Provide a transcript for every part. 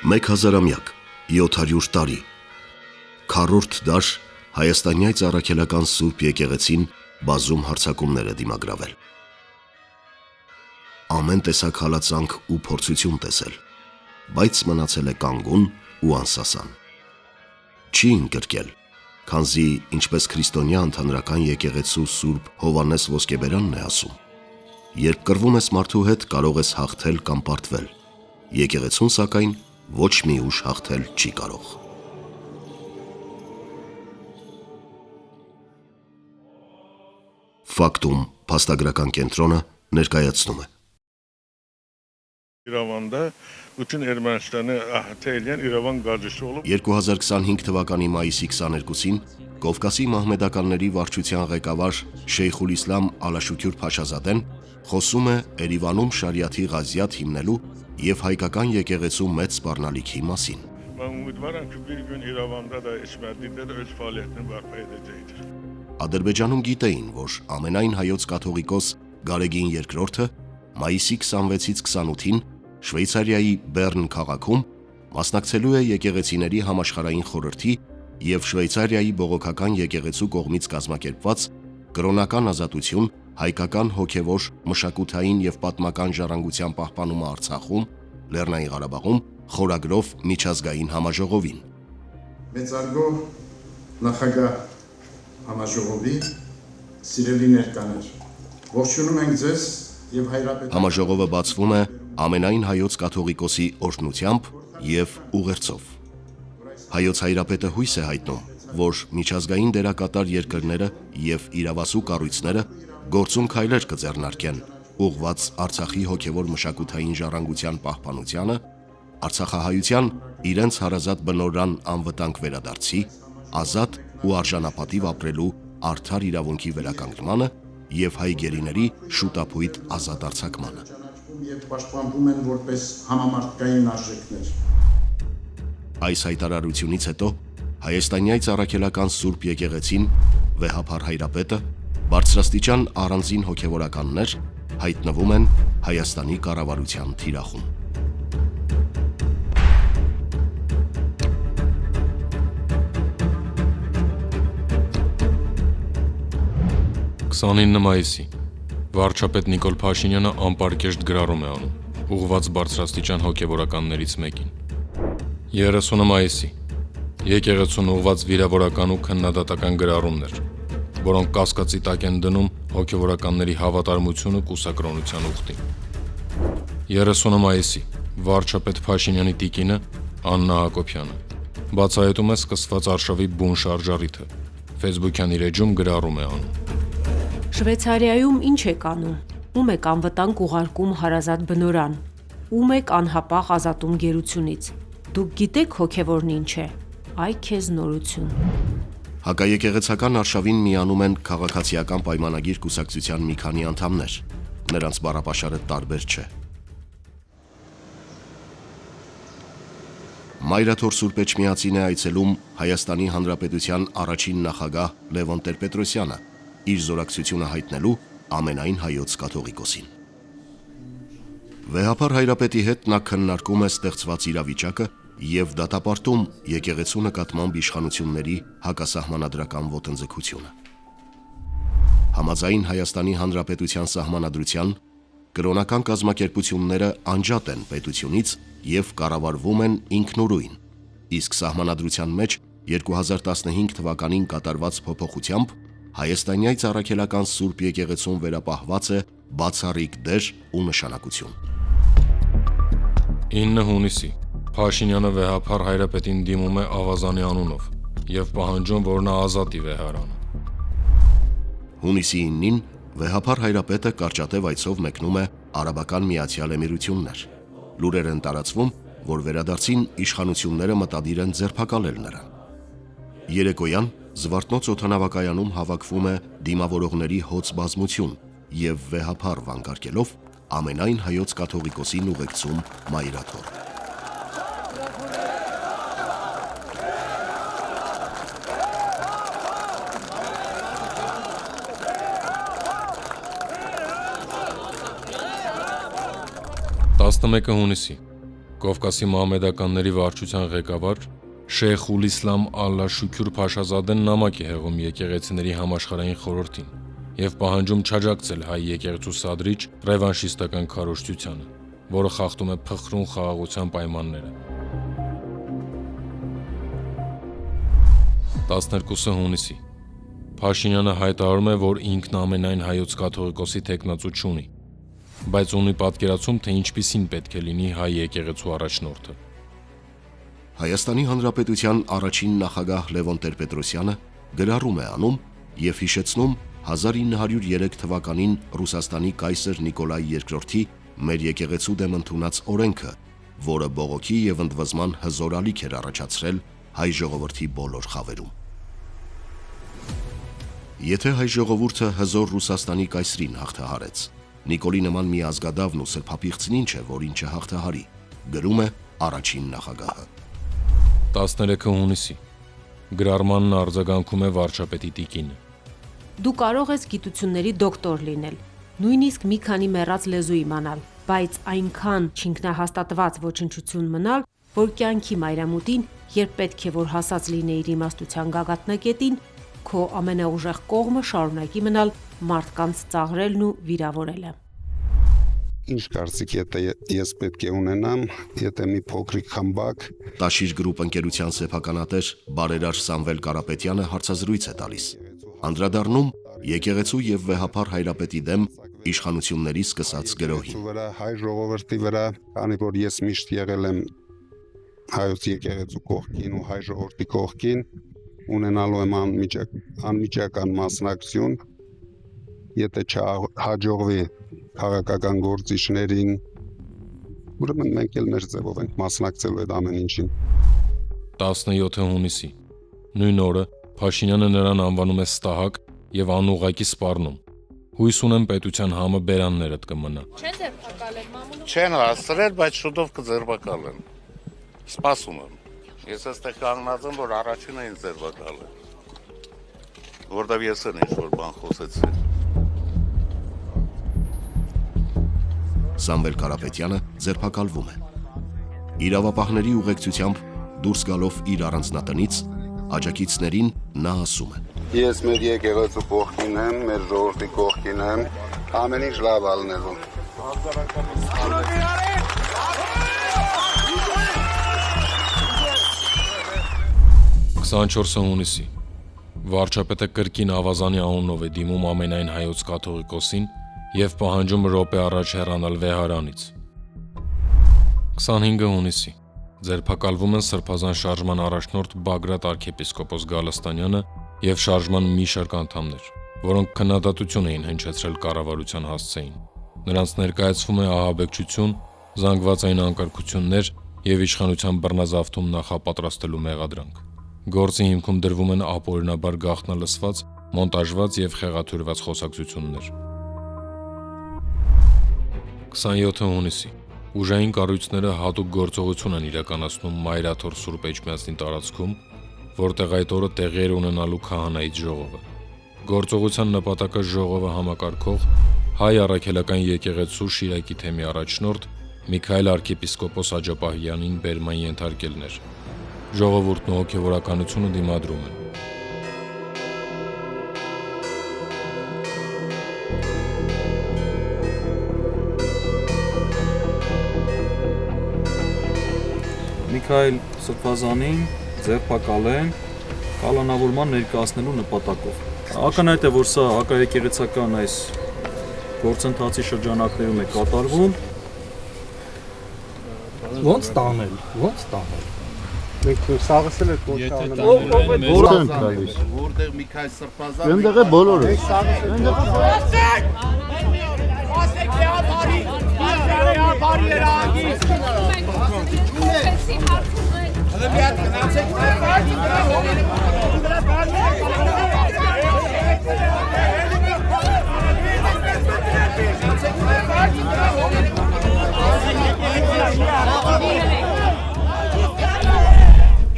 1000-ամյակ, 700 տարի, քառորդ դար հայաստանյաց առաքելական Սուրբ եկեղեցին բազում հարձակումներ է դիմագրավել։ Ամեն տեսակ հալածանք ու փորձություն տեսել, բայց մնացել է կանգուն ու անսասան։ Չի ընկրկել, քանզի ինչպես քրիստոնյա ընդհանրական եկեղեցու Սուրբ Հովհաննես Ոսկեբերանն է ասում. երբ կռվում ես մարդու հետ, կարող ես հաղթել կամ պարտվել, եկեղեցուն սակայն ոչ մի ուժ հաղթել չի կարող։ Ֆակտում փաստագրական կենտրոնը ներկայացնում է։ İrəvanda bütün Ermənistanı əhatə edən İrəvan qazisi olub 2025 թվականի մայիսի 22-ին Կովկասի մահմեդականների վարչության ղեկավար Շեյխուլ Իսլամ Ալաշուքյուր Փաշազադեն խոսում է Երևանում շարիաթի ղազիաթ հիմնելու եւ հայկական եկեղեցու մեծ սպառնալիքի մասին։ Mən ümidvaram ki, bir gün İrəvanda da İsmətlikdə də öz fəaliyyətini bərpa edəcəkdir։ Ադրբեջանում գիտեին, որ ամենայն հայոց կաթողիկոս Գարեգին II-ը մայիսի 26-ից 28-ին Շվեյցարիայի Բեռն քաղաքում մասնակցելու է եկեղեցիների համաշխարհային խորհրդի եւ Շվեյցարիայի բողոքական եկեղեցու կողմից կազմակերպված կրոնական ազատություն, հայկական հոգևոր, մշակութային եւ պատմական ժառանգության պահպանումը Արցախում, Լեռնային Ղարաբաղում խորագրով միջազգային համաժողովին։ Մեծարգո նախագահ համաժողովի սիրելի ներկաներ, ողջունում ենք ձեզ եւ հայրապետ։ Համաժողովը բացվում է ամենայն հայոց կաթողիկոսի օրհնությամբ եւ ուղերձով։ Հայոց հայրապետը հույս է հայտնում, որ միջազգային դերակատար երկրները եւ իրավասու կառույցները գործուն քայլեր կձեռնարկեն ուղղված Արցախի հոգևոր մշակութային ժառանգության պահպանությանը, Արցախահայության իրենց հարազատ բնորան անվտանգ վերադարձի, ազատ ու արժանապատիվ ապրելու արդար իրավունքի վերականգնմանը եւ հայ գերիների շուտապույտ ազատ արձակմանը։ Եվ պաշտպանվում են որպես համամարտկային արժեքներ։ Այս հայտարարությունից հետո հայաստանյաց առաքելական Սուրբ եկեղեցին, վեհափառ հայրապետը, բարձրաստիճան առանձին հոգևորականներ հայտնվում են Հայաստանի կառավարության թիրախում։ 29 մայիսի վարչապետ Նիկոլ Փաշինյանը անպարկեշտ գրառում է անում, ուղղված բարձրաստիճան հոգևորականներից մեկին։ 30 մայիսի եկեղեցուն ուղղված վիրավորական ու քննադատական գրառումներ, որոնք կասկածի տակ են դնում հոգևորականների հավատարմությունը կուսակրոնության ուխտին։ 30 մայիսի վարչապետ Փաշինյանի տիկինը Աննա Հակոբյանը բացահայտում է սկսված արշավի բուն շարժառիթը, Facebook-յան իր էջում գրառում է անում։ Շվեյցարիայում ինչ եք անում, ում եք անվտանգ ուղարկում հարազատ բնորան, ում եք անհապաղ ազատում գերությունից, դուք գիտեք հոգևորն ինչ է, այ քեզ նորություն։ Հակաեկեղեցական արշավին միանում են քաղաքացիական պայմանագիր կուսակցության մի քանի անդամներ, նրանց բառապաշարը տարբեր չէ։ Մայրաթոր Սուրբ Էջմիածին է այցելում Հայաստանի Հանրապետության առաջին նախագահ Լևոն Տեր-Պետրոսյանը, իր զորակցությունը հայտնելու ամենայն հայոց կաթողիկոսին։ Վեհափառ հայրապետի հետ նա քննարկում է ստեղծված իրավիճակը եւ դատապարտում եկեղեցու նկատմամբ իշխանությունների հակասահմանադրական ոտնձգությունը։ Համաձայն Հայաստանի Հանրապետության սահմանադրության, կրոնական կազմակերպությունները անջատ են պետությունից եւ կառավարվում են ինքնուրույն, իսկ սահմանադրության մեջ 2015 թվականին կատարված փոփոխությամբ հայաստանյաց առաքելական Սուրբ եկեղեցուն վերապահված է բացառիկ դեր ու նշանակություն։ 9 հունիսի Փաշինյանը վեհափառ հայրապետին դիմում է ավազանի անունով եւ պահանջում, որ նա ազատի վեհարանը։ Հունիսի 9-ին վեհափառ հայրապետը կարճատև այցով մեկնում է Արաբական Միացյալ Էմիրություններ։ Լուրեր են տարածվում, որ վերադարձին իշխանությունները մտադիր են ձերբակալել նրան։ Երեկոյան Զվարթնոց օդանավակայանում հավաքվում է դիմավորողների հոծ բազմություն եւ վեհափառ վանկարկելով ամենայն հայոց կաթողիկոսին ուղեկցում Մայրաթոր։ Տասնմեկը հունիսի Կովկասի մահմեդականների վարչության ղեկավար Շեյխ Ուլ-Իսլամ Ալլա Շուքյուր Փաշազադեն նամակ է հղում եկեղեցիների համաշխարհային խորհրդին եւ պահանջում չաջակցել հայ եկեղեցու սադրիչ ռևանշիստական քարոզչությանը, որը խախտում է փխրուն խաղաղության պայմանները։ 12 հունիսի Փաշինյանը հայտարարում է, որ ինքն ամենայն հայոց կաթողիկոսի թեկնածու չունի, բայց ունի պատկերացում, թե ինչպիսին պետք է լինի հայ եկեղեցու առաջնորդը։ Հայաստանի Հանրապետության առաջին նախագահ Լևոն Տեր-Պետրոսյանը գրառում է անում եւ հիշեցնում 1903 թվականին Ռուսաստանի կայսր Նիկոլայ II-ի մեր եկեղեցու դեմ ընդունած օրենքը, որը բողոքի եւ ընդվզման հզոր ալիք էր առաջացրել հայ ժողովրդի բոլոր խավերում։ Եթե հայ ժողովուրդը հզոր Ռուսաստանի կայսրին հաղթահարեց, Նիկոլի նման մի ազգադավն ու սրբապիղծն ինչ է, որ ինչը հաղթահարի, գրում է առաջին նախագահը։ 13 հունիսի գրառմանն արձագանքում է վարչապետի տիկինը։ Դու կարող ես գիտությունների դոկտոր լինել, նույնիսկ մի քանի մեռած լեզու իմանալ, բայց այնքան չինքնահաստատված ոչնչություն մնալ, որ կյանքի մայրամուտին, երբ պետք է որ հասած լինեիր իմաստության գագաթնակետին, քո ամենաուժեղ կողմը շարունակի մնալ մարդկանց ծաղրելն ու վիրավորելը։ Ինչ կարծիք ես պետք է ունենամ, եթե մի փոքրիկ խմբակ Տաշիր գրուպ ընկերության սեփականատեր բարերար Սամվել Կարապետյանը հարցազրույց է տալիս, անդրադառնում եկեղեցու եւ վեհափառ հայրապետի դեմ իշխանությունների սկսած գրոհին։ վրա, հայ ժողովրդի վրա, քանի որ ես միշտ եղել եմ հայոց եկեղեցու կողքին ու հայ ժողովրդի կողքին, ունենալու եմ անմիջական մասնակցություն, եթե չհաջողվի քաղաքական գործիչներին, ուրեմն մենք էլ մեր ձևով ենք մասնակցելու այդ ամեն ինչին։ 17 հունիսի նույն օրը Փաշինյանը նրան անվանում է ստահակ եւ անուղղակի սպառնում։ Հույս ունեմ պետության համը բերաններդ կմնա։ Չեն ձերբակալել մամուլը։ Չեն հասցրել, բայց շուտով կձերբակալեն։ Սպասում եմ։ Ես այստեղ կանգնած եմ, որ առաջինը ինձ ձերբակալեն։ Որտեւ ես էլ ինչ-որ բան խոսեցի։ Սամվել Կարապետյանը ձերբակալվում է։ Իրավապահների ուղեկցությամբ դուրս գալով իր առանձնատնից, աջակիցներին նա ասում է. Ես մեր եկեղեցու կողքին եմ, մեր ժողովրդի կողքին եմ, ամեն ինչ լավ ալնելու։ 24 հունիսի վարչապետը կրկին ավազանի անունով է դիմում ամենայն հայոց կաթողիկոսին եւ պահանջում րոպե առաջ հեռանալ վեհարանից։ 25 հունիսի ձերբակալվում են Սրբազան շարժման առաջնորդ Բագրատ arczepiskopos Գալստանյանը եւ շարժման մի շարք անդամներ, որոնք քննադատություն էին հնչեցրել կառավարության հասցեին։ Նրանց ներկայացվում է ահաբեկչություն, զանգվածային անկարգություններ եւ իշխանության բռնազավթում նախապատրաստելու մեղադրանք։ Գործի հիմքում դրվում են ապօրինաբար գաղտնալսված, մոնտաժված եւ խեղաթյուրված խոսակցություններ։ 27 հունիսի ուժային կառույցները հատուկ գործողություն են իրականացնում Մայրաթոր Սուրբ Էջմիածնի տարածքում, որտեղ այդ օրը տեղի էր ունենալու քահանայից ժողովը։ Գործողության նպատակը ժողովը համակարգող հայ առաքելական եկեղեցու Շիրակի թեմի առաջնորդ Միքայել arczepiskopos Աջապահյանին բերման ենթարկելն էր։ Ժողովուրդն ու հոգևորականությունը դիմադրում են։ Միքայել Սրբազանին ձերբակալեն կալանավորման ներկայացնելու նպատակով։ Ակնհայտ է, որ սա հակաեկեղեցական այս գործընթացի շրջանակներում է կատարվում։ Ոնց տանել։ Մենք սաղսել եք ոչ անել։ Որտեղ են գալիս։ Որտեղ Միքայել Սրբազանը։ Այնտեղ է բոլորը։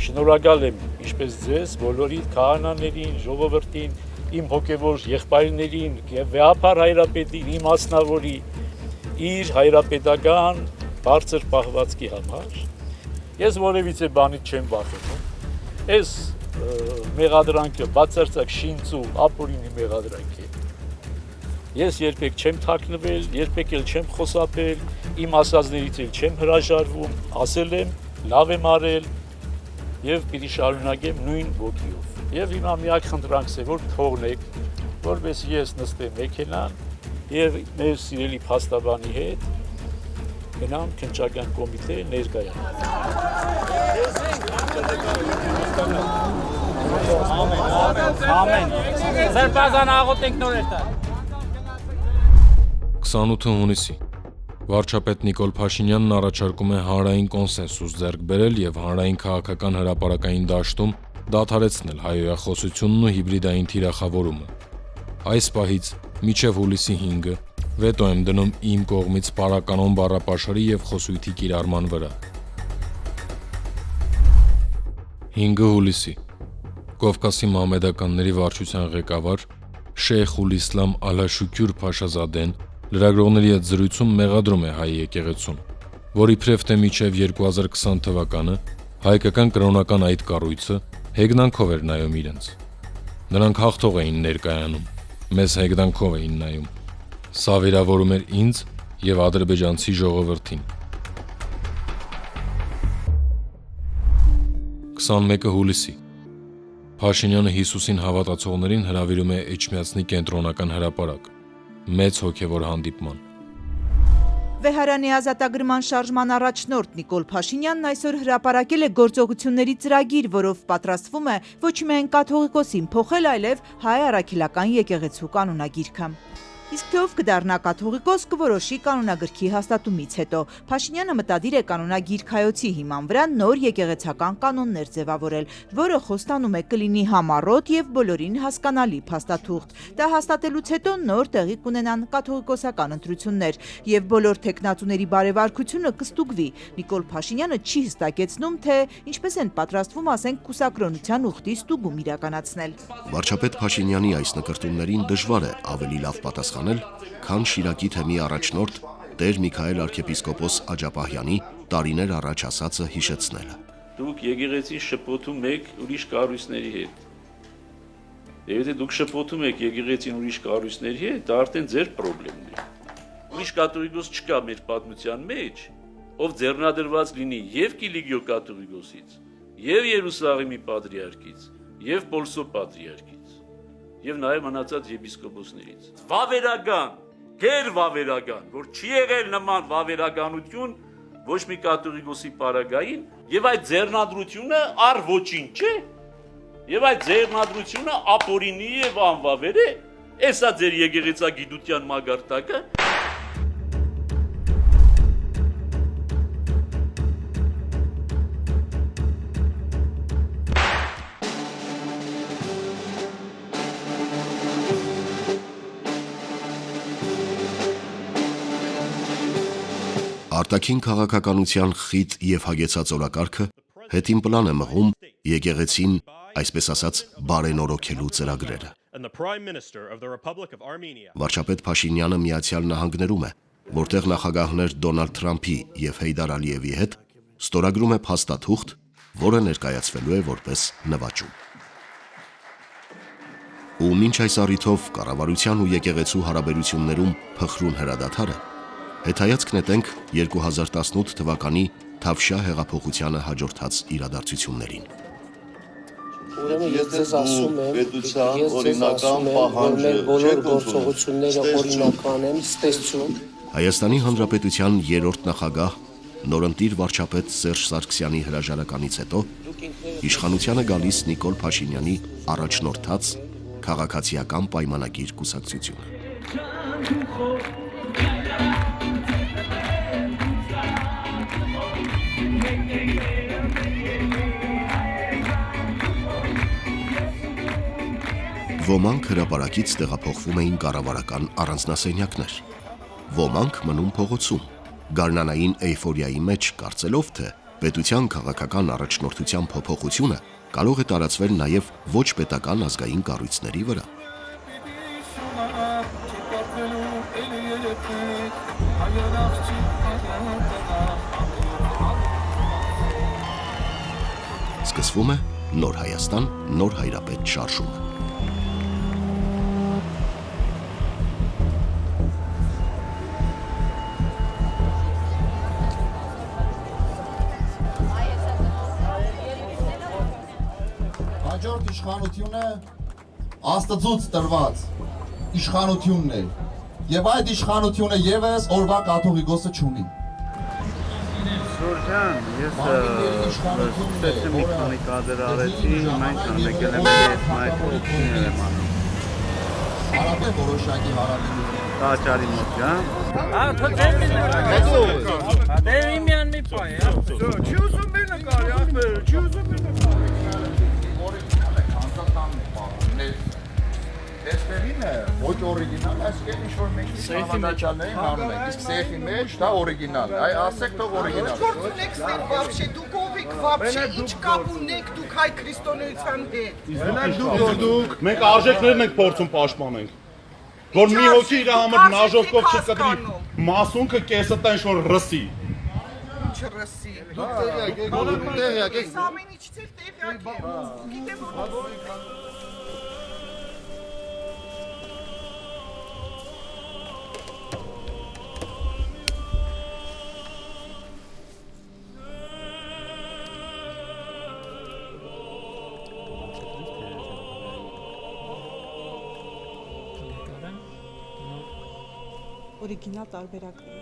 Շնորհակալ եմ ինչպես ձեզ, բոլորի քահանաներին, ժողովրդին, իմ հոգևոր եղբայրներին եւ վեհապար հայրապետին, իմ մասնավորի իր հայրապետական բարձր պահվածքի համար ես որևիցե բանից չեմ վախենում։ Այս մեղադրանքը բացարձակ շինծու ապօրինի մեղադրանք է։ Ես երբեք չեմ թաքնվել, երբեք էլ չեմ խոսապել, իմ ասածներից էլ չեմ հրաժարվում, ասել եմ, լավ եմ արել եւ պիտի շարունակեմ նույն ոգիով։ Եվ հիմա միակ խնդրանքս է, որ թողնեք, որպես ես նստեմ մեքենան եւ մեր սիրելի փաստաբանի հետ գնամ քննչական կոմիտե ներկայանալ։ Ամեն։ Սերբազան աղոտ ենք նոր երթա։ 28 հունիսի վարչապետ Նիկոլ Փաշինյանն առաջարկում է հանրային կոնսենսուս ձեռք բերել եւ հանրային քաղաքական հրապարակային դաշտում դադարեցնել հայոյախոսությունն ու հիբրիդային թիրախավորումը։ Այս պահից մինչև հուլիսի 5-ը վետո եմ դնում իմ կողմից պարականոն բառապաշարի եւ խոսույթի կիրառման վրա։ 5 հուլիսի Կովկասի մահմեդականների վարչության ղեկավար Շեյխ Իսլամ Ալաշուքյուր Փաշազադեն լրագրողների հետ զրույցում մեղադրում է հայ եկեղեցուն, որ իբրև թե մինչև 2020 թվականը հայկական կրոնական այդ կառույցը հեգնանքով էր նայում իրենց։ Նրանք հաղթող էին ներկայանում, մեզ հեգնանքով էին նայում։ Սա վիրավորում էր ինձ եւ ադրբեջանցի ժողովրդին։ 21 հուլիսի Փաշինյանը Հիսուսին հավատացողներին հրավիրում է Էջմիածնի կենտրոնական հրապարակ։ Մեծ հոգևոր հանդիպման։ Վեհարանի ազատագրման շարժման առաջնորդ Նիկոլ Փաշինյանն այսօր հրապարակել է գործողությունների ծրագիր, որով պատրաստվում է ոչ միայն կաթողիկոսին փոխել, այլև հայ առաքելական եկեղեցու կանոնագիրքը։ Իսկ թե ով կդառնա կաթողիկոս կորոշի կանոնագրքի հաստատումից հետո։ Փաշինյանը մտադիր է կանոնագիրքայոցի հիման վրա նոր եկեղեցական կանոններ ձևավորել, որը խոստանում է կլինի համառոտ եւ բոլորին հասկանալի փաստաթուղթ։ Դա հաստատելուց հետո նոր տեղի կունենան կաթողիկոսական ընտրություններ եւ բոլոր տեխնատուների բարեվարկությունը կստուգվի։ Նիկոլ Փաշինյանը չի հստակեցնում, թե ինչպես են պատրաստվում, ասենք, կուսակրոնության ուխտի ստուգում իրականացնել։ Վարչապետ Փաշինյանի այս նկրտումներին դժվար է ավելի լավ պատասխանել, քան Շիրակի թեմի առաջնորդ Տեր Միքայել arczepiskopos Աջապահյանի տարիներ առաջ ասածը հիշեցնելը։ Դուք եկեղեցի շփոթում եք ուրիշ կառույցների հետ։ Եվ եթե դուք շփոթում եք եկեղեցին ուրիշ կառույցների հետ, դա արդեն ձեր խնդիրն է։ Ուրիշ կաթողիկոս չկա մեր պատմության մեջ, ով ձեռնադրված լինի եւ Կիլիգիո կաթողիկոսից, եւ Երուսաղեմի պատրիարքից, եւ Պոլսո պատրիարքից, եւ նաեւ մնացած եպիսկոպոսներից։ Վավերական, գեր վավերական, որ չի եղել նման վավերականություն ոչ մի կաթողիկոսի պարագային, եւ այդ ձեռնադրությունը առ ոչինչ չէ, եւ այդ ձեռնադրությունը ապօրինի եւ անվավեր է, էսա ձեր եկեղեցագիտության մագարտակը։ Արտաքին քաղաքականության խիտ եւ հագեցած օրակարգը հետին պլան է մղում եկեղեցին, այսպես ասած, բարենորոգելու ծրագրերը։ Վարչապետ Փաշինյանը Միացյալ Նահանգներում է, որտեղ նախագահներ Դոնալդ Թրամփի եւ Հեյդար Ալիևի հետ ստորագրում է փաստաթուղթ, որը ներկայացվելու է որպես նվաճում։ Ու մինչ այս առիթով կառավարության ու եկեղեցու հարաբերություններում փխրուն հրադադարը, հետայացք նետենք 2018 թվականի Թավշյա հեղափոխությանը հաջորդած իրադարձություններին։ Ուրեմն ես ձեզ ասում եմ, որ մեր բոլոր գործողությունները օրինական են, ստեսություն։ Հայաստանի Հանրապետության երրորդ նախագահ նորընտիր վարչապետ Սերժ Սարգսյանի հրաժարականից հետո իշխանությանը գալիս Նիկոլ Փաշինյանի առաջնորդած քաղաքացիական պայմանագիր կուսակցությունը։ Ոմանք հրապարակից տեղափոխվում էին կառավարական առանձնասենյակներ, ոմանք մնում փողոցում, գարնանային էյֆորիայի մեջ կարծելով, թե պետության քաղաքական առաջնորդության փոփոխությունը կարող է տարածվել նաև ոչ պետական ազգային կառույցների վրա։ Սկսվում է Նոր Հայաստան, Նոր Հայրապետ շարժումը։ Հաջորդ իշխանությունը Աստծուց տրված իշխանությունն է, եւ այդ իշխանությունը եւս օրվա կաթողիկոսը չունի։ Շուրջան, ես ստեցի մի քանի կադր արեցի, մենք եկել եմ ես մայր օգնել եմ անում։ Հարաբեր որոշակի հարաբերություն։ Տաճարի մոտ, հա։ Դե իմյան մի պայ, հա։ Չի ուզում մի նկարի, ախպեր, չի ուզում մի նկարի։ Դեսպերինը ոչ օրիգինալ, այսինքն ինչ որ մենք համանաճարներին հանում ենք, իսկ սեյֆի մեջ դա օրիգինալ, այ ասեք թող օրիգինալ։ Գործունեքներ вообще, դուք ովիք вообще, ինչ կապ ունեք դուք հայ քրիստոնեության հետ։ Դուք մենք արժեքներն ենք փորձում պաշտպանենք։ Որ մի հոգի իր համար նաժովկով չկտրի, մասունքը կեսը տա ինչ որ ռսի։ Ինչ ռսի։ Դուք տեղյակ եք։ Ամեն ինչ տեղյակ եմ։ Գիտեմ որ օրիգինալ տարբերակներ։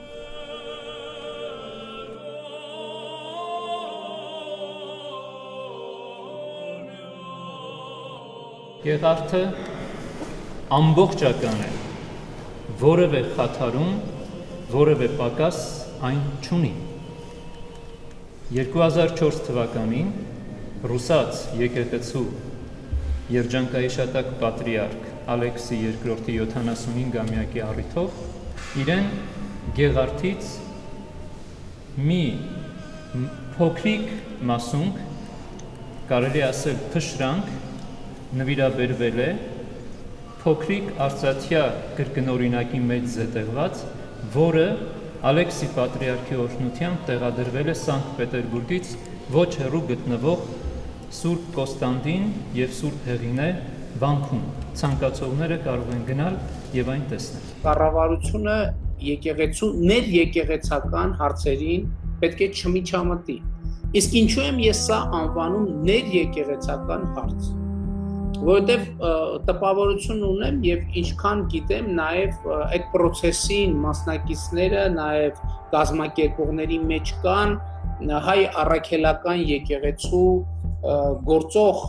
Գեղարդը ամբողջական է, որևէ խաթարում, որևէ պակաս այն չունի։ 2004 թվականին ռուսաց եկեղեցու երջանկայիշատակ պատրիարք Ալեքսի II 75-ամյակի առիթով իրեն Գեղարդից մի փոքրիկ մասունք, կարելի ասել փշրանք, նվիրաբերվել է փոքրիկ արծաթյա կրկնօրինակի մեջ զետեղված, որը Ալեքսի պատրիարքի օրհնությամբ տեղադրվել է Սանկտ Պետերբուրգից ոչ հեռու գտնվող Սուրբ Կոստանդին եւ Սուրբ Հեղինե վանքում։ Ցանկացողները կարող են գնալ եւ այն տեսնել։ Կառավարությունը եկեղեցու ներեկեղեցական հարցերին պետք է չմիջամտի։ Իսկ ինչու եմ ես սա անվանում ներեկեղեցական հարց։ Որովհետև տպավորություն ունեմ եւ ինչքան գիտեմ նաեւ այդ process-ին մասնակիցները նաեւ գազམ་ակերպողների մեջ կան հայ առաքելական եկեղեցու գործող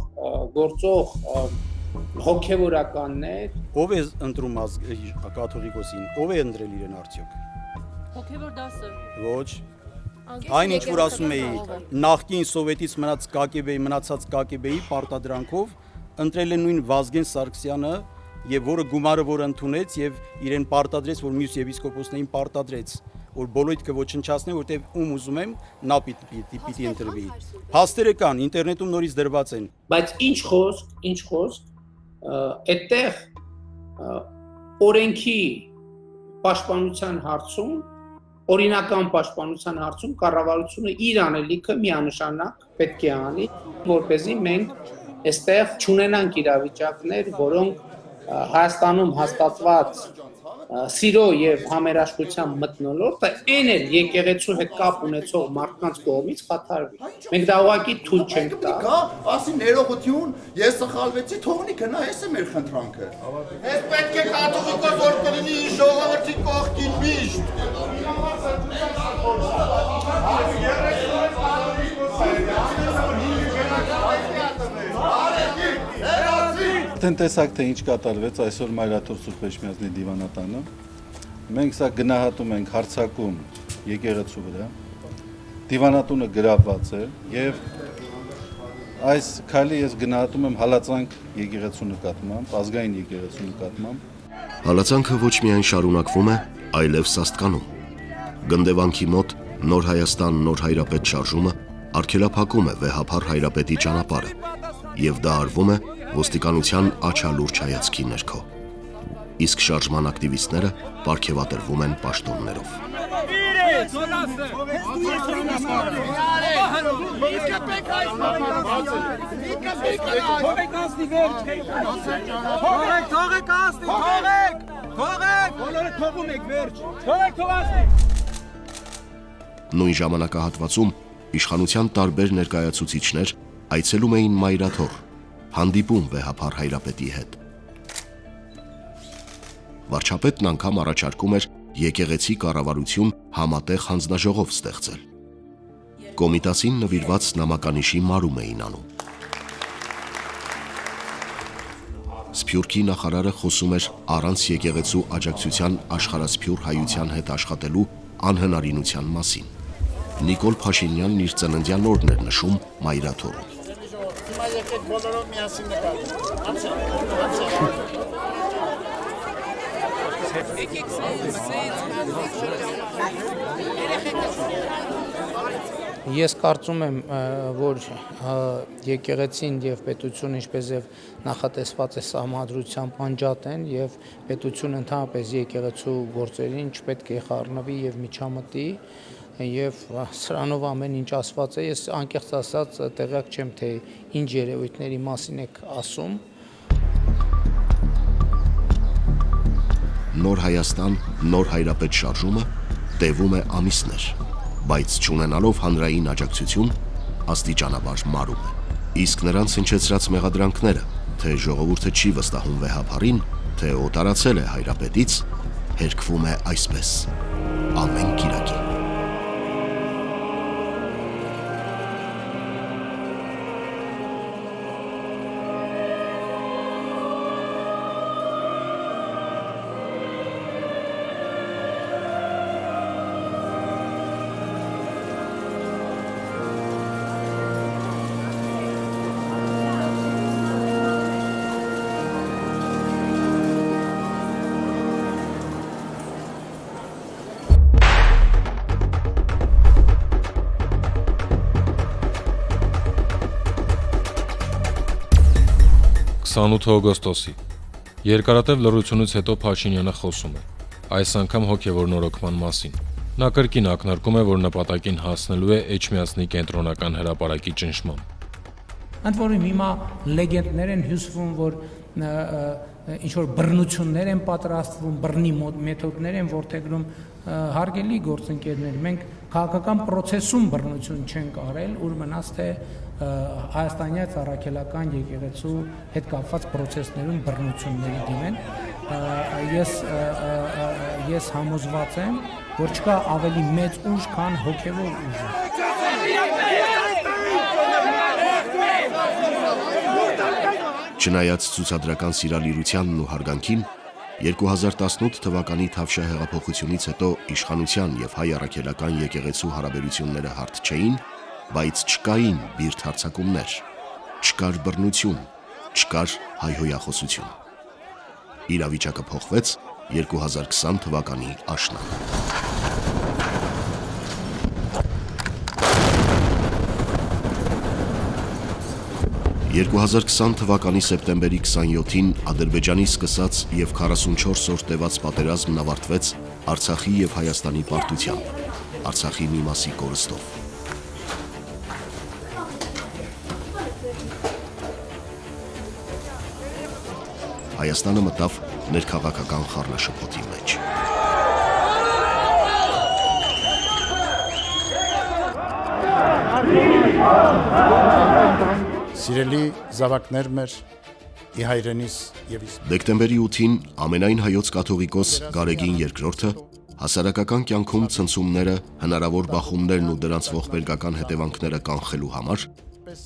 հոգևորականներ։ Ով է ընտրում կաթողիկոսին, ով է ընտրել իրեն արդյոք։ Հոգևոր դասը։ Ոչ։ Այն ինչ որ ասում էի, նախկին սովետից մնացած ԿԳԲ-ի պարտադրանքով ընտրել են նույն Վազգեն Սարգսյանը, եւ որը գումարը որ ընդունեց եւ իրեն պարտադրեց, որ մյուս եպիսկոպոսներին պարտադրեց, որ բոլորիդ կոչնչացնեն, որտեվ ում ուզում եմ նա պիտի ընտրվի։ Փաստերը կան, ինտերնետում նորից դրված են։ Բայց ինչ խոսք, այդտեղ օրենքի պաշտպանության հարցում, օրինական պաշտպանության հարցում կառավարությունը իր անելիքը միանշանակ պետք է անի, որպեսզի մենք այստեղ չունենանք իրավիճակներ, որոնք Հայաստանում հաստատված սիրո եւ համերաշխության մթնոլորտը այն էլ եկեղեցու հետ կապ ունեցող մարդկանց կողմից խաթարվի։ Մենք դա ուղղակի թույլ չենք տա։ Ասի ներողություն, ես սխալվեցի, թողնի գնա, էս է մեր խնդրանքը։ Ես պետք է կաթողիկոս որ կլինի ժողովրդի կողքին միշտ։ Արդեն տեսակ թե ինչ կատարվեց այսօր Մայրաթոր Սուրբ Էջմիածնի դիվանատանը։ Մենք սա գնահատում ենք հարձակում եկեղեցու վրա։ Դիվանատունը գրավված է եւ այս քայլը ես գնահատում եմ հալածանք եկեղեցու նկատմամբ, ազգային եկեղեցու նկատմամբ։ Հալածանքը ոչ միայն շարունակվում է, այլև սաստկանում։ Գնդեվանքի մոտ Նոր Հայաստան, Նոր Հայրապետ շարժումը արգելափակում է վեհափառ հայրապետի ճանապարհը, եւ դա արվում է ոստիկանության աչալուրջ հայացքի ներքո։ իսկ շարժման ակտիվիստները պարգևատրվում են պաշտոններով։ Նույն ժամանակահատվածում իշխանության տարբեր ներկայացուցիչներ այցելում էին Մայրաթոր, հանդիպում վեհափառ հայրապետի հետ։ Վարչապետն անգամ առաջարկում էր եկեղեցի կառավարություն համատեղ հանձնաժողով ստեղծել։ Կոմիտասին նվիրված նամականիշի մարում էին անում։ Սփյուռքի նախարարը խոսում էր առանց եկեղեցու աջակցության աշխարհասփյուռ հայության հետ աշխատելու անհնարինության մասին։ Նիկոլ Փաշինյանն իր ծննդյան օրն էր նշում Մայրաթորում։ Հիմա եկեք բոլորով միասին նկարենք։ Ես կարծում եմ, որ եկեղեցին եւ պետությունը ինչպես եւ նախատեսված է սահմանադրությամբ անջատ են եւ պետությունը ընդհանրապես եկեղեցու գործերին չպետք է խառնվի եւ միջամտի եւ սրանով ամեն ինչ ասված է։ Ես անկեղծ ասած տեղյակ չեմ, թե ինչ երևույթների մասին եք ասում։ Նոր Հայաստան, նոր հայրապետ շարժումը տևում է ամիսներ, բայց չունենալով հանրային աջակցություն, աստիճանաբար մարում է։ Իսկ նրանց հնչեցրած մեղադրանքները, թե ժողովուրդը չի վստահում վեհափառին, թե օտարացել է հայրապետից, հերկվում է այսպես. ամեն կիրակի։ Օգոստոսի երկարատև լռությունից հետո Փաշինյանը խոսում է, այս անգամ հոգևոր նորոգման մասին։ Նա կրկին ակնարկում է, որ նպատակին հասնելու է Էջմիածնի կենտրոնական հրապարակի ճնշմամբ։ Ընդ որում հիմա լեգենդներ են հյուսվում, որ ինչ որ բռնություններ են պատրաստվում, բռնի մեթոդներ են որդեգրում, հարգելի գործընկերներ, մենք քաղաքական process-ում բռնություն չենք արել, ուր մնաց թե հայաստանյաց առաքելական եկեղեցու հետ կապված process-ներում բռնությունների դիմեն։ Ես համոզված եմ, որ չկա ավելի մեծ ուժ, քան հոգևոր ուժը։ Չնայած ցուցադրական սիրալիրությանն ու հարգանքին, 2018 թվականի Թավշյա հեղափոխությունից հետո իշխանության եւ հայ առաքելական եկեղեցու հարաբերությունները հարթ չէին, բայց չկային բիրտ հարձակումներ, չկար բռնություն, չկար հայհոյախոսություն։ Իրավիճակը փոխվեց 2020 թվականի աշնանը։ 2020 թվականի սեպտեմբերի 27-ին Ադրբեջանի սկսած եւ 44 օր տևած պատերազմն ավարտվեց Արցախի եւ Հայաստանի պարտությամբ, Արցախի մի մասի կորստով։ Հայաստանը մտավ ներքաղաքական խառնաշփոթի մեջ։ Սիրելի զավակներ մեր, ի հայրենիս եւ իսկ։ Դեկտեմբերի 8-ին ամենայն հայոց կաթողիկոս Գարեգին II հասարակական կյանքում ցնցումները, հնարավոր բախումներն ու դրանց ողբերգական հետևանքները կանխելու համար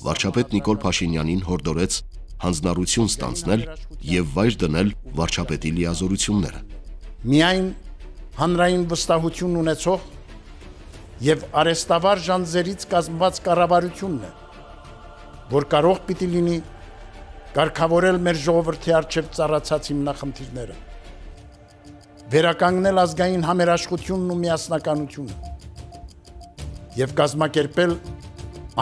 վարչապետ Նիկոլ Փաշինյանին հորդորեց հանձնառություն ստանձնել եւ վայր դնել վարչապետի լիազորությունները։ Միայն հանրային վստահություն ունեցող եւ արեստավար ժանձերից կազմված կառավարությունն է, որ կարող պիտի լինի կարգավորել մեր ժողովրդի առջև ծառացած հիմնախնդիրները, վերականգնել ազգային համերաշխությունն ու միասնականությունը եւ կազմակերպել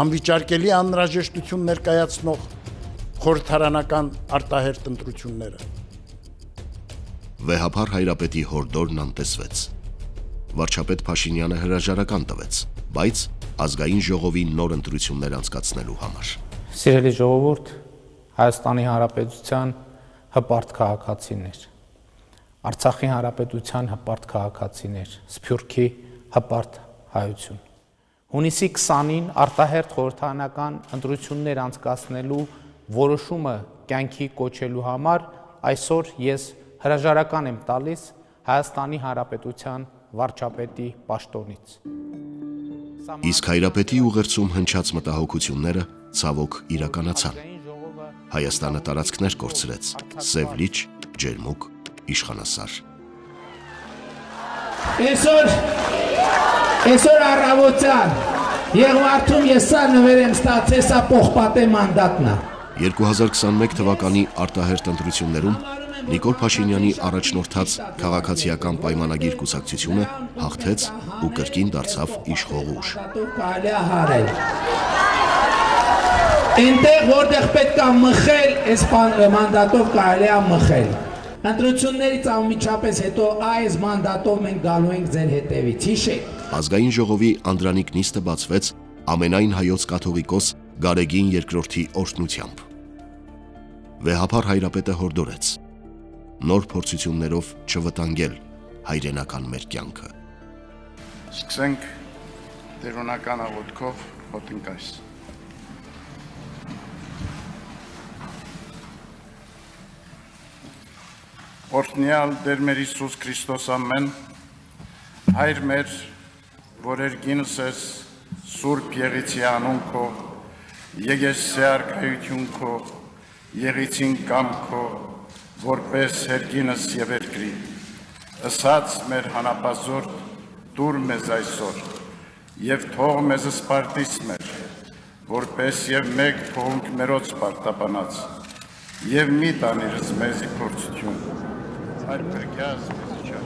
անվիճարկելի անհրաժեշտություն ներկայացնող խորհրդարանական արտահերտ ընտրությունները։ Վեհափառ հայրապետի հորդորն անտեսվեց։ Վարչապետ Փաշինյանը հրաժարական տվեց, բայց ազգային ժողովի նոր ընտրություններ անցկացնելու համար։ Սիրելի ժողովուրդ, Հայաստանի Հանրապետության հպարտ քաղաքացիներ, Արցախի Հանրապետության հպարտ քաղաքացիներ, Սփյուռքի հպարտ հայություն։ Հունիսի 20-ին արտահերթ խորհրդարանական ընտրություններ անցկացնելու որոշումը կյանքի կոչելու համար այսօր ես հրաժարական եմ տալիս Հայաստանի Հանրապետության վարչապետի պաշտոնից։ Իսկ հայրապետի ուղերձում հնչած մտահոգությունները ցավոք իրականացան։ Հայաստանը տարածքներ կորցրեց՝ սև լիճ, ջերմուկ, իշխանասար։ Այսօր առավոտյան Եղվարդում ես սա նվեր եմ ստացել, սա պողպատե մանդատնա։ 2021 թվականի արտահերթ ընտրություններում Նիկոլ Փաշինյանի առաջնորդած քաղաքացիական պայմանագիր կուսակցությունը հաղթեց ու կրկին դարձավ իշխող ուժ։ Այնտեղ որտեղ պետք է մխել, այս մանդատով կարելի է մխել։ Ընտրություններից անմիջապես հետո այս մանդատով մենք գալու ենք ձեր հետևից, հիշեք։ Ազգային ժողովի անդրանիկ նիստը բացվեց ամենայն հայոց կաթողիկոս Գարեգին II-ի օրհնությամբ։ Վեհափառ հայրապետը հորդորեց. նոր փորձություններով չվտանգել հայրենական մեր կյանքը։ Սկսենք տերոնական աղոթքով հոտնկայս։ Օրհնյալ Տեր մեր Հիսուս Քրիստոս ամեն, Հայր մեր, որ երգինս ես Սուրբ Եղեցի անուն քո, եկեսի արքայություն քո, եղեցին կամ քո, որպես երգինս եւ երկրի, ըսած մեր հանապազորդ դուր մեզ այսօր, եւ թող մեզ սպարտիս մեր, որպես եւ մեկ թողունք մերոց սպարտաբանած, եւ մի տանիրս մեզի փորձություն, Հայր բրգյաս մեզի չար։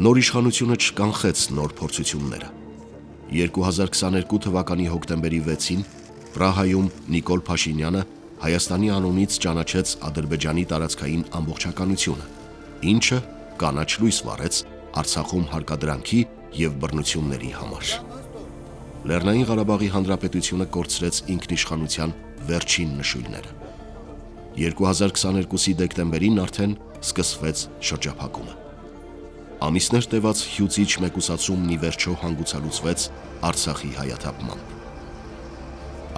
Նոր իշխանությունը չկանխեց նոր փորձությունները։ 2022 թվականի հոկտեմբերի 6-ին Պրահայում Նիկոլ Փաշինյանը Հայաստանի անունից ճանաչեց Ադրբեջանի տարածքային ամբողջականությունը, ինչը կանաչ լույս վառեց Արցախում հարկադրանքի եւ բռնությունների համար։ Լեռնային Ղարաբաղի Հանրապետությունը կորցրեց ինքնիշխանության վերջին նշույլները։ 2022-ի դեկտեմբերին արդեն սկսվեց շրջափակումը։ Ամիսներ տևած հյուծիչ մեկուսացումն ի վերջո հանգուցալուծվեց Արցախի հայաթափմամբ։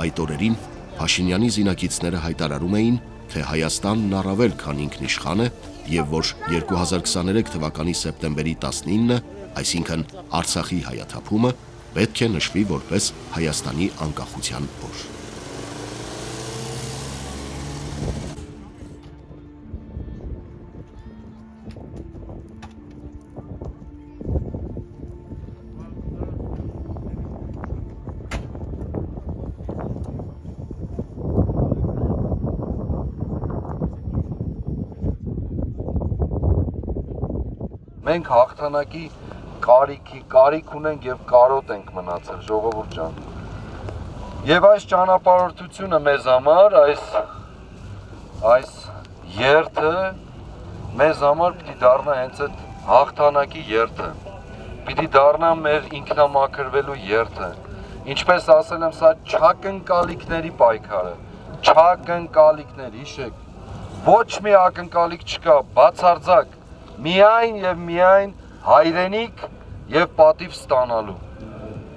Այդ օրերին Փաշինյանի զինակիցները հայտարարում էին, թե Հայաստանն առավել քան ինքնիշխան է եւ որ 2023 թվականի սեպտեմբերի 19-ը, այսինքն Արցախի հայաթափումը, պետք է նշվի որպես Հայաստանի անկախության օր։ Մենք հաղթանակի կարիք ունենք եւ կարոտ ենք մնացել, ժողովուրդ ջան։ Եվ այս ճանապարհորդությունը մեզ համար, այս երթը մեզ համար պիտի դառնա հենց այդ հաղթանակի երթը։ Պիտի դառնա մեր ինքնամաքրվելու երթը։ Ինչպես ասել եմ, սա չակնկալիքների պայքարը, չակնկալիքներ, հիշեք։ Ոչ մի ակնկալիք չկա, բացարձակ միայն եւ միայն հայրենիք եւ պատիվ ստանալու։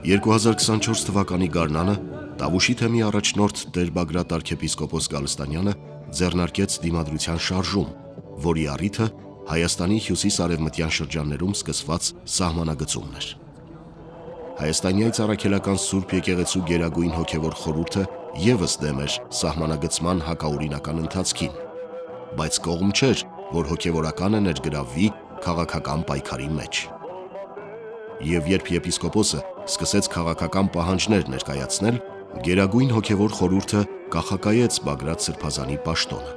2024 թվականի գարնանը Տավուշի թեմի առաջնորդ Տեր Բագրատ arczepiskopos Գալստանյանը ձեռնարկեց դիմադրության շարժում, որի առիթը Հայաստանի հյուսիս-արևմտյան շրջաններում սկսված սահմանագծումն էր։ Հայաստանյայց առաքելական Սուրբ եկեղեցու Գերագույն հոգևոր խորհուրդը եւս դեմ էր սահմանագծման հակաօրինական ընթացքին, բայց կողմ չէր, որ հոգևորականը ներգրավվի քաղաքական պայքարի մեջ։ Եվ երբ եպիսկոպոսը սկսեց քաղաքական պահանջներ ներկայացնել, Գերագույն հոգևոր խորհուրդը կախակայեց Բագրատ Սրբազանի պաշտոնը։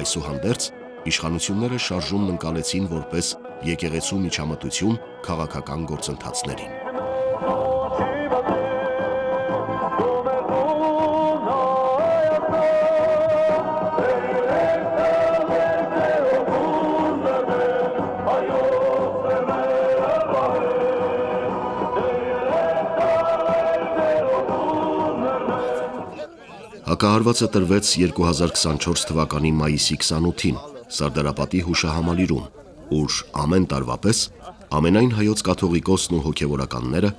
Այսուհանդերձ իշխանությունները շարժումն ընկալեցին որպես եկեղեցու միջամտություն քաղաքական գործընթացներին։ Հակահարվածը տրվեց 2024 թվականի մայիսի 28-ին Սարդարապատի հուշահամալիրում, ուր ամեն տարվա պես ամենայն հայոց կաթողիկոսն ու հոգևորականները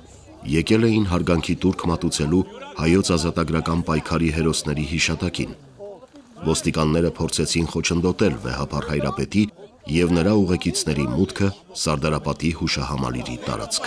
եկել էին հարգանքի տուրք մատուցելու հայոց ազատագրական պայքարի հերոսների հիշատակին։ Ոստիկանները փորձեցին խոչընդոտել վեհափառ հայրապետի եւ նրա ուղեկիցների մուտքը Սարդարապատի հուշահամալիրի տարածք։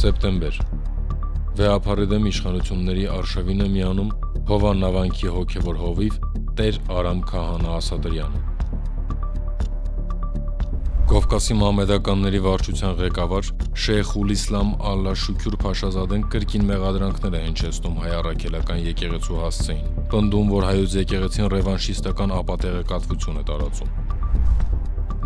Սեպտեմբեր։ Վեհափառի դեմ իշխանությունների արշավին է միանում Հովան Նավանքի հոգևոր հովիվ Տեր Արամ Քահանա Ասատրյանը։ Կովկասի մահմեդականների վարչության ղեկավար Շեյխուլ Իսլամ Ալլա Շուքյուր Փաշազադեն կրկին մեղադրանքներ է հնչեցնում հայ առաքելական եկեղեցու հասցեին, պնդում, որ հայոց եկեղեցին ռևանշիստական ապատեղեկատվություն է տարածում։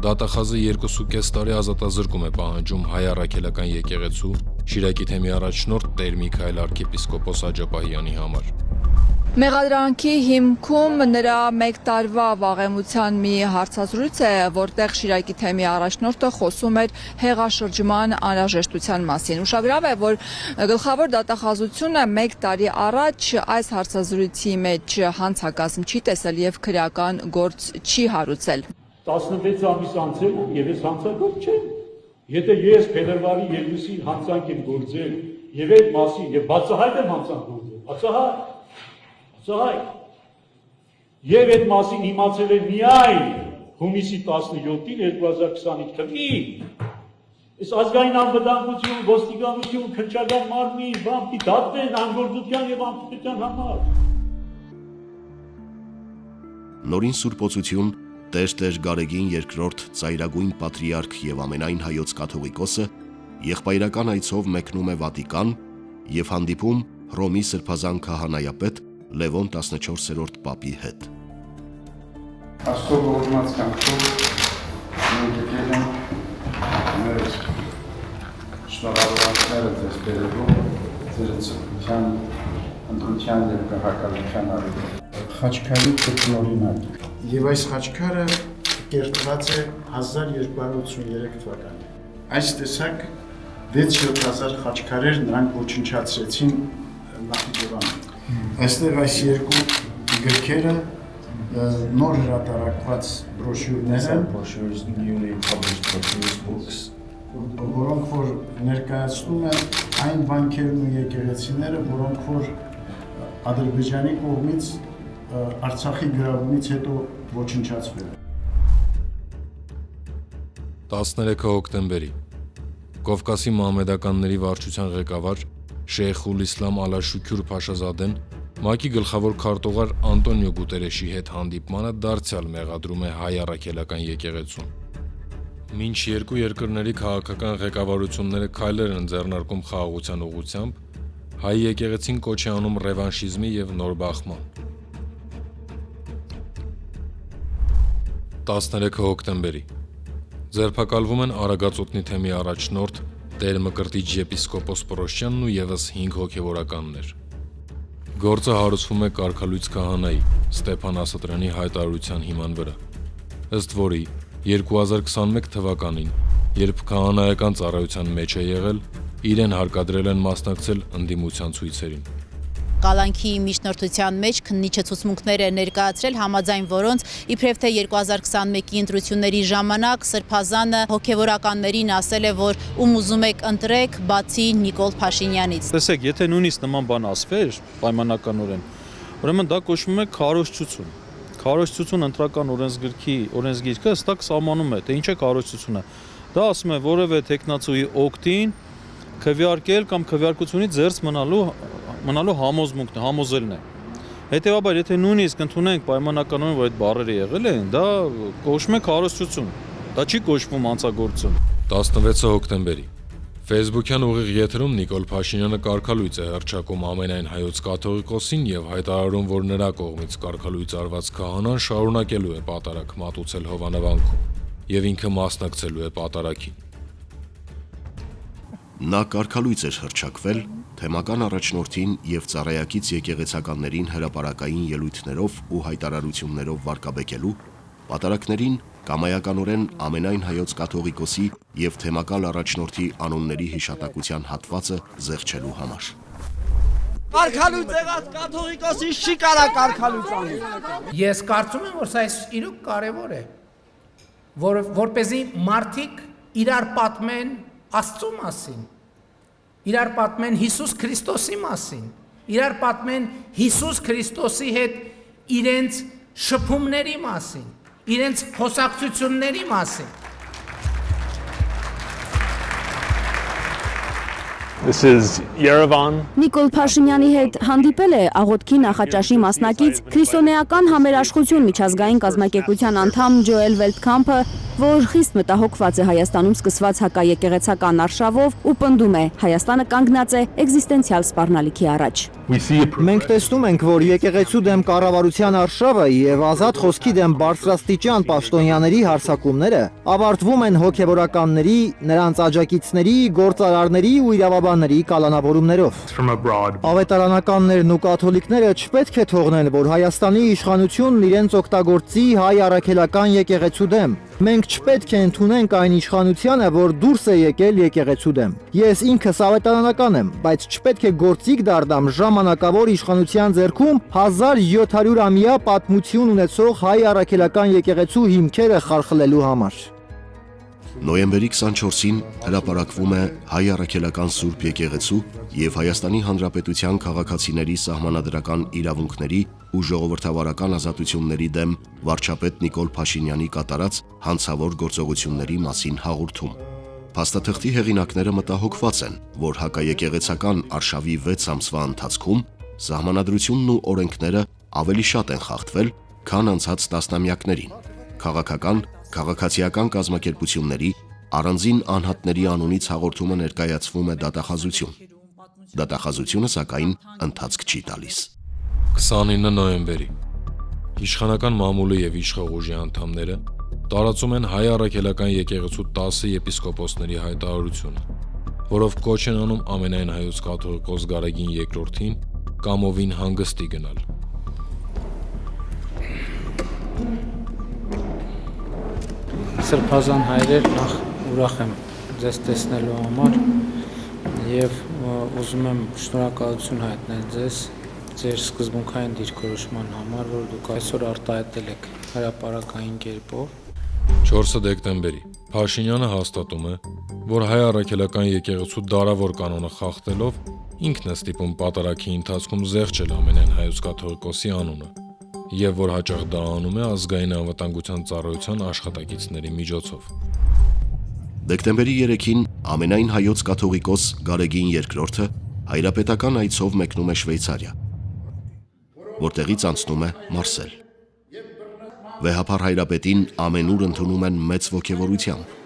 Դատախազը 2.5 տարի ազատազրկում է պահանջում հայ առաքելական եկեղեցու Շիրակի թեմի առաջնորդ Տեր Միքայել arczepiskopos Աջապահյանի համար։ Մեղադրանքի հիմքում նրա 1 տարվա վաղեմության մի հարցազրույց է, որտեղ Շիրակի թեմի առաջնորդը խոսում էր հեղաշրջման անհրաժեշտության մասին։ Ուշագրավ է, որ գլխավոր դատախազությունը 1 տարի առաջ այս հարցազրույցի մեջ հանցագազմ չի տեսել եւ քրեական գործ չի հարուցել։ 16 ամիս անցել եւ ես հանցագործ չեմ։ Եթե ես փետրվարի 2-ին հանցանք եմ գործել եւ այդ մասին եւ բացահայտ եմ հանցանք գործել, բացահայտ։ Եվ այդ մասին իմացել եմ միայն հունիսի 17-ին 2025 թվականին։ Այս ազգային անվտանգություն, ոստիկանություն, քննչական մարմին, բան պիտի դատվեն անգործության եւ անփոփության համար։ Նորին սուրբոցություն Տեր Գարեգին II ծայրագույն պատրիարք եւ ամենայն հայոց կաթողիկոսը եղբայրական այցով մեկնում է Վատիկան եւ հանդիպում Հռոմի սրբազան քահանայապետ Լևոն 14-րդ պապի հետ։ Աստծո ողորմած կամքով մենք եկել ենք մեր շնորհավորանքները ձեզ բերելու ձեր ծննդյան, ընտրության եւ քաղաքացիական առիթով։ Խաչքարի կրկնօրինակ Եվ այս խաչքարը կերտված է 1283 թվականին։ Այս տեսակ 6-7000 խաչքարեր նրանք ոչնչացրեցին Նախիջևանում։ Այստեղ այս երկու գրքերը նոր հրատարակված բրոշյուրները, որոնք որ ներկայացնում են այն վանքերն ու եկեղեցիները, որոնք որ Ադրբեջանի կողմից Արցախի գրավումից հետո ոչնչացվել։ 13 հոկտեմբերի Կովկասի մահմեդականների վարչության ղեկավար Շեյխուլ Իսլամ Ալլա Շուքյուր Փաշազադեն ՄԱԿ-ի գլխավոր քարտուղար Անտոնիո Գուտերեշի հետ հանդիպմանը դարձյալ մեղադրում է հայ առաքելական եկեղեցուն։ Մինչ երկու երկրների քաղաքական ղեկավարությունները քայլեր են ձեռնարկում խաղաղության ուղղությամբ, հայ եկեղեցին կոչ է անում ռևանշիզմի եւ նոր բախման։ 13 հոկտեմբերի ձերբակալվում են Արագածոտնի թեմի առաջնորդ Տեր Մկրտիչ եպիսկոպոս Պրոշյանն ու եւս 5 հոգևորականներ։ Գործը հարուցվում է կարգալույց քահանայի Ստեփան Ասատրյանի հայտարարության հիման վրա, ըստ որի 2021 թվականին, երբ քահանայական ծառայության մեջ է եղել, իրեն հարկադրել են մասնակցել ընդդիմության ցույցերին։ Կալանքի միջնորդության մեջ քննիչը ցուցմունքներ է ներկայացրել, համաձայն որոնց իբրև թե 2021-ի ընտրությունների ժամանակ Սրբազանը հոգևորականներին ասել է, որ ում ուզում եք ընտրեք, բացի Նիկոլ Փաշինյանից։ Տեսեք, եթե նույնիսկ նման բան ասվեր պայմանականորեն, ուրեմն դա կոչվում է քարոզչություն։ Քարոզչություն ընտրական օրենսգիրքը հստակ սահմանում է, թե ինչ է քարոզչությունը։ Դա ասում է որևէ տեխնացուի օգտին քվեարկել կամ քվեարկությունից զերծ մնալու համոզմունքն է, համոզելն է։ Հետևաբար, եթե նույնիսկ ընդունենք պայմանականորեն, որ այդ բառերը եղել են, դա կոչվում է քարոզչություն։ Դա չի կոչվում հանցագործություն։ 16 հոկտեմբերի Facebook-յան ուղիղ եթերում Նիկոլ Փաշինյանը կարգալույծ է հռչակում ամենայն հայոց կաթողիկոսին եւ հայտարարում, որ նրա կողմից կարգալույծ արված քահանան շարունակելու է պատարակ մատուցել հովանավանքում եւ ինքը մասնակցելու է պատարակին։ Նա կարգալույծ էր հռչակվել թեմական առաջնորդին եւ ծառայակից եկեղեցականներին հրապարակային ելույթներով ու հայտարարություններով վարկաբեկելու, պատարակներին կամայականորեն ամենայն հայոց կաթողիկոսի եւ թեմակալ առաջնորդի անունների հիշատակության հատվածը զեղչելու համար։ Կարգալույծ եղած կաթողիկոսի չի կարա կարգալույծ անի։ Ես կարծում եմ, որ սա իրոք կարևոր է, որպեսզի մարդիկ իրար պատմեն Աստծո մասին, իրար պատմեն Հիսուս Քրիստոսի մասին, իրար պատմեն Հիսուս Քրիստոսի հետ իրենց շփումների մասին, իրենց խոսակցությունների մասին։ This is Yerevan. Նիկոլ Փաշինյանի հետ հանդիպել է աղոթքի նախաճաշի մասնակից քրիստոնեական համերաշխություն միջազգային կազմակերպության անդամ Ջոել Վելտքամփը, որ խիստ մտահոգված է Հայաստանում սկսված հակաեկեղեցական արշավով ու պնդում է Հայաստանը կանգնած է էգզիստենցիալ սպառնալիքի առաջ։ Մենք տեսնում ենք, որ եկեղեցու դեմ կառավարության արշավը եւ ազատ խոսքի դեմ բարձրաստիճան պաշտոնյաների հարձակումները ավարտվում են հոգեվորականների, նրանց աջակիցների, գործարարների ու իրավաբանների կալանավորումներով։ Ավետարանականներն ու կաթոլիկները չպետք է թողնեն, որ Հայաստանի իշխանությունն իրենց օգտագործի հայ առաքելական եկեղեցու դեմ։ Մենք չպետք է ընդունենք այն իշխանությանը, որ դուրս է եկել եկեղեցու դեմ։ Ես ինքս ավետարանական եմ, բայց չպետք է գործիք դառնամ ժամանակավոր իշխանության ձեռքում 1700-ամյա պատմություն ունեցող հայ առաքելական եկեղեցու հիմքերը խարխլելու համար։ Նոյեմբերի 24-ին հրապարակվում է Հայ առաքելական Սուրբ եկեղեցու եւ Հայաստանի Հանրապետության քաղաքացիների սահմանադրական իրավունքների ու ժողովրդավարական ազատությունների դեմ վարչապետ Նիկոլ Փաշինյանի կատարած հանցավոր գործողությունների մասին հաղորդում։ Փաստաթղթի հեղինակները մտահոգված են, որ հակաեկեղեցական արշավի 6 ամսվա ընթացքում սահմանադրությունն ու օրենքները ավելի շատ են խախտվել, քան անցած տասնամյակներին։ Քաղաքական քաղաքացիական կազմակերպությունների առանձին անհատների անունից հաղորդումը ներկայացվում է դատախազություն։ Դատախազությունը սակայն ընթացք չի տալիս։ 29 նոյեմբերի իշխանական մամուլի եւ իշխող ուժի անդամները տարածում են հայ առաքելական եկեղեցու 10 եպիսկոպոսների հայտարարությունը, որով կոչ են անում ամենայն հայոց կաթողիկոս Գարեգին II-ին կամովին հանգստի գնալ։ Սրբազան հայրեր, նախ ուրախ եմ ձեզ տեսնելու համար եւ ուզում եմ շնորհակալություն հայտնել ձեզ ձեր սկզբունքային դիրքորոշման համար, որ դուք այսօր արտահայտել եք հրապարակային կերպով։ 4 դեկտեմբերի Փաշինյանը հաստատում է, որ հայ առաքելական եկեղեցու դարավոր կանոնը խախտելով ինքն է ստիպում պատարակի ընթացքում զեղչել ամենայն հայոց կաթողիկոսի անունը, եւ որ հաճախ դա անում է ազգային անվտանգության ծառայության աշխատակիցների միջոցով։ Դեկտեմբերի 3-ին ամենայն հայոց կաթողիկոս Գարեգին II-ը հայրապետական այցով մեկնում է Շվեյցարիա, որտեղից անցնում է Մարսել։ Վեհափառ հայրապետին ամենուր ընդունում են մեծ ոգևորությամբ։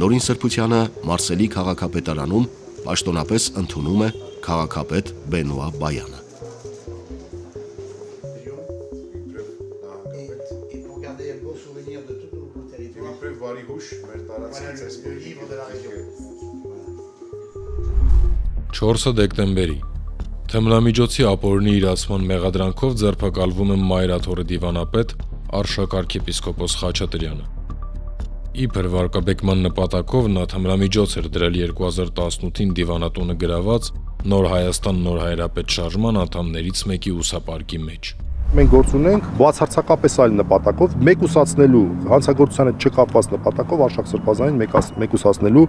Նորին սրբությանը Մարսելի քաղաքապետարանում պաշտոնապես ընդունում է քաղաքապետ Բենուա Բայանը։ Չորսը դեկտեմբերի Թմրամիջոցի ապօրինի իրացման մեղադրանքով ձերբակալվում է Մայրաթորի դիվանապետ Արշակ arczepiskopos Խաչատրյանը։ Իբր վարկաբեկման նպատակով նա թմրամիջոց էր դրել 2018-ին դիվանատունը գրաված Նոր Հայաստան Նոր Հայրապետ շարժման անդամներից մեկի ուսապարկի մեջ։ Մենք գործ ունենք բացարձակապես այլ նպատակով, մեկուսացնելու հանցագործությանը չկապված նպատակով Արշակ Սրբազանին մեկուսացնելու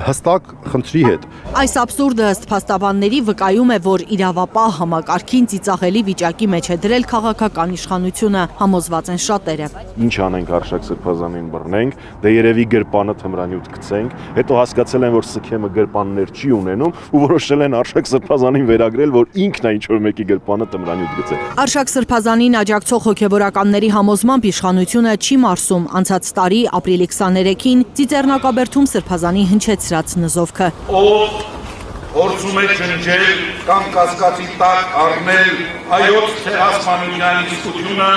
հստակ խնդրի հետ։ Այս աբսուրդը ըստ փաստաբանների վկայում է, որ իրավապահ համակարգին ծիծաղելի վիճակի մեջ է դրել քաղաքական իշխանությունը, համոզված են շատերը։ Ինչ անենք Արշակ Սրբազանին բռնենք, դե երևի գրպանը թմրանյութ գցենք, հետո հասկացել են, որ սքեմը գրպաններ չի ունենում ու որոշել են Արշակ Սրբազանին վերագրել, որ ինքն է ինչ որ մեկի գրպանը թմրանյութ գցել։ Արշակ Սրբազանին աջակցող հոգևորականների համոզմամբ իշխանությունը չի մարսում անցած տարի ապրիլի 23-ին Ծիծեռնակաբերդում Սրբազանի հնչեցրած նզովքը։ Ով փորձում է ջնջել կամ կասկածի տակ առնել հայոց ցեղասպանության իսկությունը,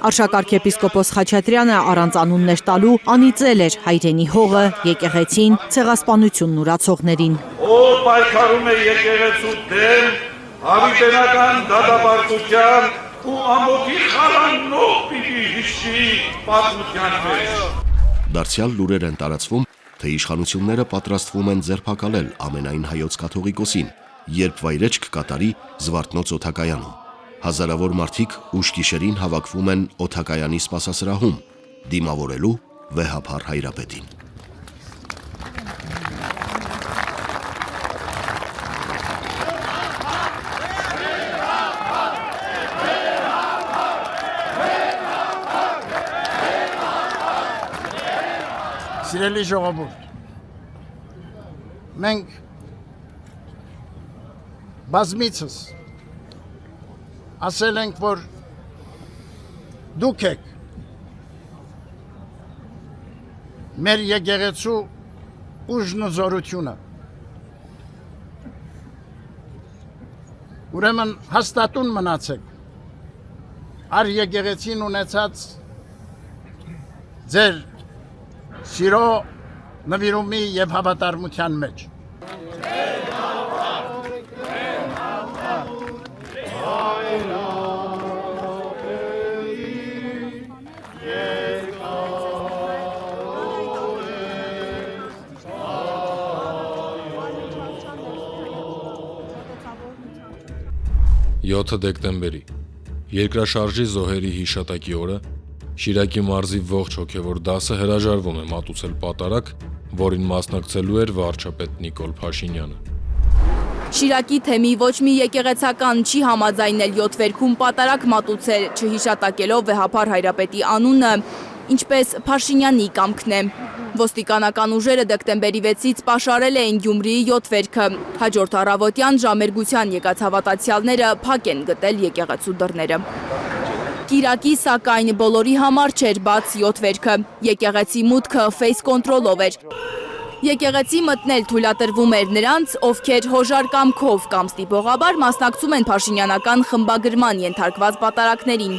Արշակարքեպիսկոպոս Խաչատրյանը առանց անուններ տալու անիծել էր հայրենի հողը, եկեղեցին, ցեղասպանությունն ուրացողներին։ ով պայքարում է եկեղեցու դեմ, հավիտենական դատապարտության ու ամոթի խարաննող պիտի հիշի պատմության մեջ։ Դարձյալ լուրեր են տարածվում, թե իշխանությունները պատրաստվում են ձերբակալել ամենայն հայոց կաթողիկոսին, երբ վայրեջք կատարի Զվարթնոց օդակայանում։ Հազարավոր մարդիկ ուշ գիշերին հավաքվում են օդակայանի սպասասրահում, դիմավորելու վեհափառ հայրապետին։ Սիրելի ժողովուրդ, մենք բազմիցս ասել ենք, որ դուք եք մեր եկեղեցու ուժն ու զորությունը։ Ուրեմն հաստատուն մնացեք առ եկեղեցին ունեցած ձեր սիրո, նվիրումի եւ հավատարմության մեջ։ Յոթ դեկտեմբերի երկրաշարժի զոհերի հիշատակի օրը Շիրակի մարզի ողջ հոգևոր դասը հրաժարվում է մատուցել պատարագ, որին մասնակցելու էր վարչապետ Նիկոլ Փաշինյանը։ Շիրակի թեմի ոչ մի եկեղեցական չի համաձայնել 7 վերքում պատարագ մատուցել, չհիշատակելով վեհափառ հայրապետի անունը, ինչպես Փաշինյանի կամքն է։ Ոստիկանական ուժերը դեկտեմբերի 6-ից պաշարել էին Գյումրիի 7 վերքը։ Հաջորդ առավոտյան ժամերգության եկած հավատացյալները փակ են գտել եկեղեցու դռները։ Կիրակի սակայն բոլորի համար չէր բաց 7 վերքը, եկեղեցի մուտքը ֆեյս կոնտրոլով էր։ Եկեղեցի մտնել թույլատրվում էր նրանց, ովքեր հոժար կամքով կամ ստիպողաբար մասնակցում են փաշինյանական խմբագրման ենթարկված պատարակներին։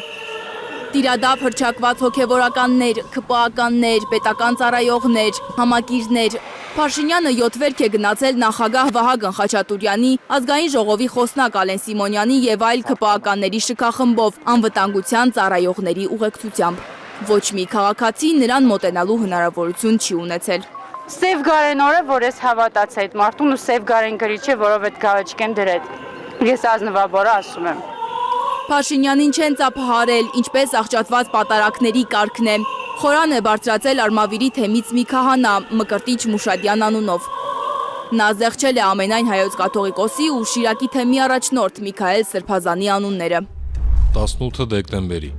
Տիրադափ հռչակված հոգևորականներ, ԿՊԱ-ականներ, պետական ծառայողներ, համակիրներ։ Փաշինյանը 7 վերք է գնացել նախագահ Վահագն Խաչատուրյանի, ազգային ժողովի խոսնակ Ալեն Սիմոնյանի եւ այլ ԿՊԱ-ականների շքախմբով անվտանգության ծառայողների ուղեկցությամբ։ Ոչ մի քաղաքացի նրան մոտենալու հնարավորություն չի ունեցել։ Սև գարենորը, որ ես հավատացա այդ մարդուն ու սև գարեն գրիչ է, որով այդ գավեճկեմ դրել։ Ես ազնվաբորը ասում եմ։ Փաշինյանին չեն ծափահարել, ինչպես աղճատված պատարակների կարգն է։ Խորան է բարձրացել Արմավիրի թեմից մի քահանա, Մկրտիչ Մուշադյան անունով։ Նա զեղչել է ամենայն հայոց կաթողիկոսի ու Շիրակի թեմի առաջնորդ Միքայել Սրբազանի անունները։ 18 դեկտեմբերի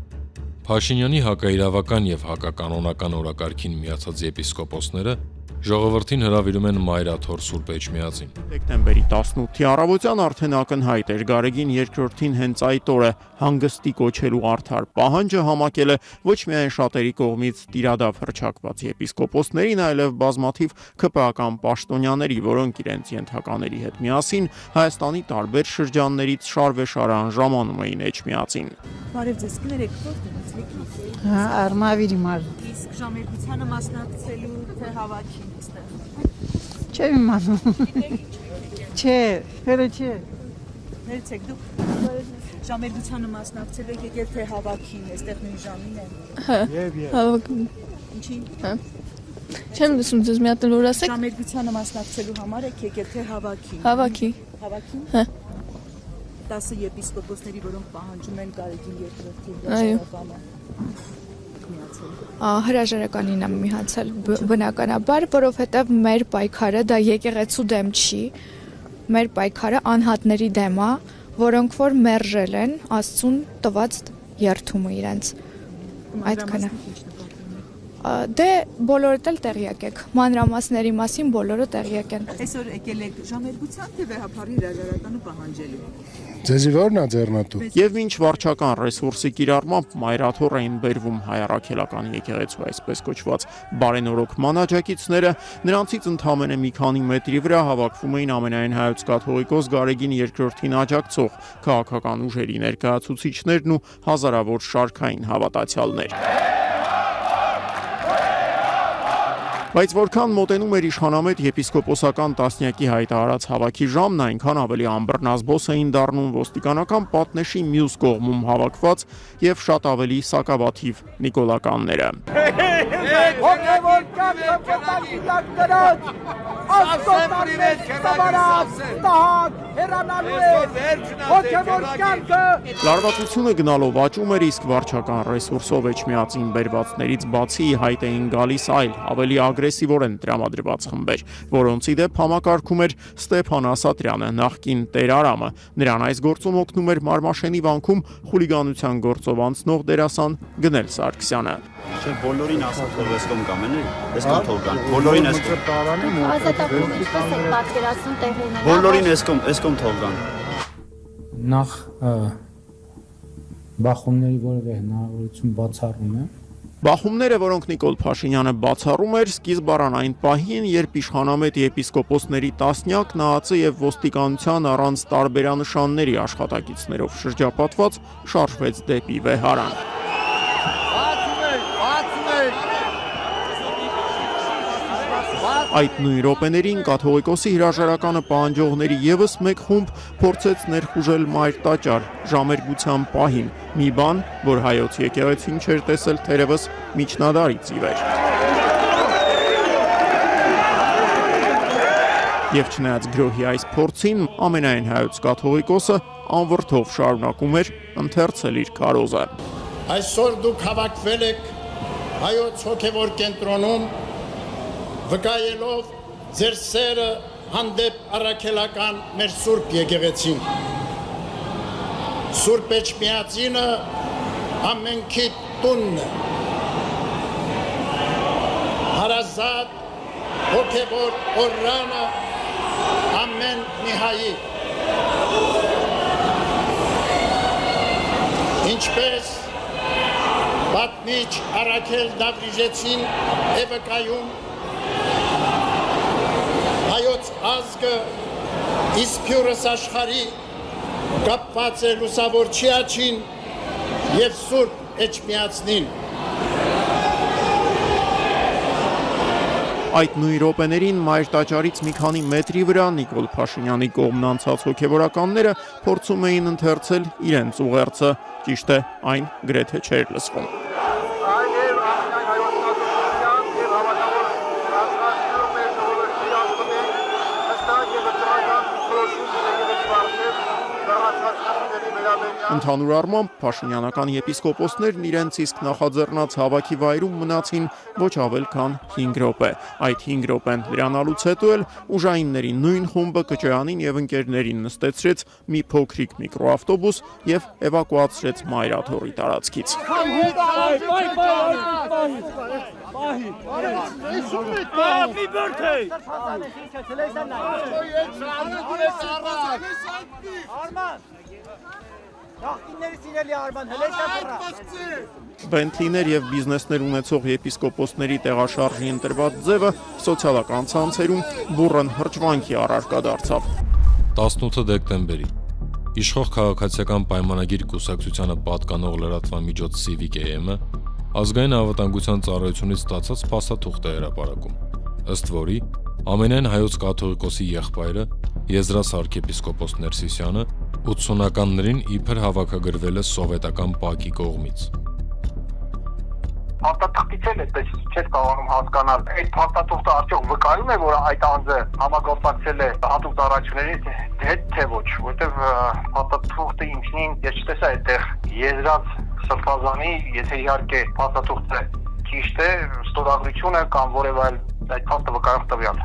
Փաշինյանի հակաիրավական եւ հակականոնական օրակարգին միացած եպիսկոպոսները ժողովրդին հրավիրում են Մայրաթոր Սուրբ Էջմիածին։ Դեկտեմբերի 18-ի առավոտյան արդեն ակնհայտ էր Գարեգին II-ին հենց այդ օրը հանգստի կոչելու արդար պահանջը համակել է ոչ միայն շատերի կողմից տիրադափ հռչակված եպիսկոպոսներին, այլև բազմաթիվ ԿՊԱ-ական պաշտոնյաների, որոնք իրենց ենթակաների հետ միասին Հայաստանի տարբեր շրջաններից շարվեշարան ժամանում էին Էջմիածին։ Բարև ձեզ, կներեք, որտեղ եք։ Հա, Արմավիրի մարզ։ Իսկ ժամերգությանը մասնակցելու թե հավաքին այստեղ։ Չեմ իմանում։ Չէ, հերը չէ։ Ներեցեք, դուք ժամերգությանը մասնակցել եք եկել թե հավաքին, այստեղ նույն ժամին են։ Հա, հավաքին։ Ինչի։ Հա։ Չեմ լսում ձեզ մի հատ որ ասեք։ Ժամերգությանը մասնակցելու համար եք եկել թե հավաքին։ Հավաքի։ Հավաքին։ Հա։ 10 եպիսկոպոսների, որոնք պահանջում են Գարեգին II-ի հրաժարականը։ Հրաժարականին եմ միացել բնականաբար, որովհետև մեր պայքարը դա եկեղեցու դեմ չի, մեր պայքարը անհատների դեմ է, որոնք որ մերժել են Աստծուն տված երդումը իրենց։ Այդքանը։ Դե բոլորդ էլ տեղյակ եք, մանրամասների մասին բոլորը տեղյակ են։ Այսօր եկել եք ժամերգության թե վեհապարի հրաժարականը պահանջելու։ Ձեզի ո՞րն է ձեռնատու։ Եվ ինչ վարչական ռեսուրսի կիրառմամբ մայրաթոռ էին բերվում հայ-առաքելական եկեղեցու այսպես կոչված բարենորոգման աջակիցները, նրանցից ընդամենը մի քանի մետրի վրա հավաքվում էին ամենայն հայոց կաթողիկոս Գարեգին II-ին աջակցող քաղաքական ուժերի ներկայացուցիչներն ու հազարավոր շարքային հավատացյալներ։ Բայց որքան մոտենում էր իշխանամետ եպիսկոպոսական տասնյակի հայտարարած հավաքի ժամն, այնքան ավելի ամբռնազբոս էին դառնում ոստիկանական պատնեշի մյուս կողմում հավաքված եւ շատ ավելի սակավաթիվ նիկոլականները։ Լարվածությունը գնալով աճում էր, իսկ վարչական ռեսուրսով էջմիածին բերվածներից բացի հայտ էին գալիս այլ ավելի ագրեսիվորեն տրամադրված խմբեր, որոնց ի դեպ համակարգում էր Ստեփան Ասատրյանը, նախկին Տեր Արամը, նրան այս գործում օգնում էր Մարմաշենի վանքում խուլիգանության գործով անցնող դերասան Գնել Սարգսյանը։ Չէ, բոլորին ասած որ էսկոմ կամ են, էսկոմ թողան, բոլորին էսկոմ։ Ազատագրում ինչպես է պատկերացնում տեղի Բոլորին էսկոմ թողան։ Նախ բախումների որևէ հնարավորություն բացառում է։ Բախումները, որոնք Նիկոլ Փաշինյանը բացառում էր, սկիզբ առան այն պահին, երբ իշխանամետ եպիսկոպոսների տասնյակ նահացը եւ ոստիկանության առանց տարբերանշանների աշխատակիցներով շրջապատված շարժվեց դեպի Վեհարան։ Այդ նույն րոպեներին կաթողիկոսի հրաժարականը պահանջողների եւս մեկ խումբ փորձեց ներխուժել մայր տաճար ժամերգության պահին, մի բան, որ հայոց եկեղեցին չէր տեսել թերևս միջնադարից ի վեր։ Եվ չնայած գրոհի այս փորձին, ամենայն հայոց կաթողիկոսը անվրդով շարունակում էր ընթերցել իր քարոզը։ Այսօր դուք հավաքվել եք հայոց հոգևոր կենտրոնում վկայելով ձեր սերը հանդեպ առաքելական մեր Սուրբ եկեղեցին։ Սուրբ Էջմիածինը ամենքի տունն է։ Հարազատ հոգևոր օրրանը ամեն մի հայի։ Ինչպես պատմիչ Առաքել Դավրիժեցին է վկայում, հայոց ազգը իսպյուրս աշխարհի կապված է լուսավոր չիաչին եւ Սուրբ Էջմիածնին։ Այդ նույն րոպեներին մայր տաճարից մի քանի մետրի վրա Նիկոլ Փաշինյանի կողմն անցած հոգևորականները փորձում էին ընթերցել իրենց ուղերձը, ճիշտ է, այն գրեթե չէր լսվում։ Ընդհանուր առմամբ փաշինյանական եպիսկոպոսներն իրենց իսկ նախաձեռնած հավաքի վայրում մնացին ոչ ավել քան 5 րոպե։ Այդ 5 րոպեն լրանալուց հետո էլ ուժայինների նույն խումբը Կճոյանին եւ ընկերներին նստեցրեց մի փոքրիկ միկրոավտոբուս եւ էվակուացրեց Մայրաթոռի տարածքից։ Բենթլիներ եւ բիզնեսներ ունեցող եպիսկոպոսների տեղաշարժի ընտրված ձևը սոցիալական ցանցերում բուռն հրճվանքի առարկա դարձավ։ 18 դեկտեմբերի իշխող քաղաքացիական պայմանագիր կուսակցությանը պատկանող լրատվամիջոց Civic AM-ը ազգային անվտանգության ծառայությունից ստացած փաստաթուղթ է հրապարակում, ըստ որի ամենայն հայոց կաթողիկոսի եղբայրը Եզրաս arczepiskopos Ներսիսյանը 80-ականներին իբր հավաքագրվել է սովետական ՊԱԿ-ի կողմից։ Փաստաթղթից էլ այդպես չէր կարողանում հասկանալ, այդ փաստաթուղթը արդյոք վկայում է, որ այդ անձը համագործակցել է հատուկ ծառայությունների հետ, թե ոչ, որովհետև փաստաթուղթը ինքնին ես չտեսա այդտեղ Եզրաս Սրբազանի, եթե իհարկե փաստաթուղթը ճիշտ է, ստորագրությունը կամ որևէ այլ այդ փաստը վկայող տվյալ։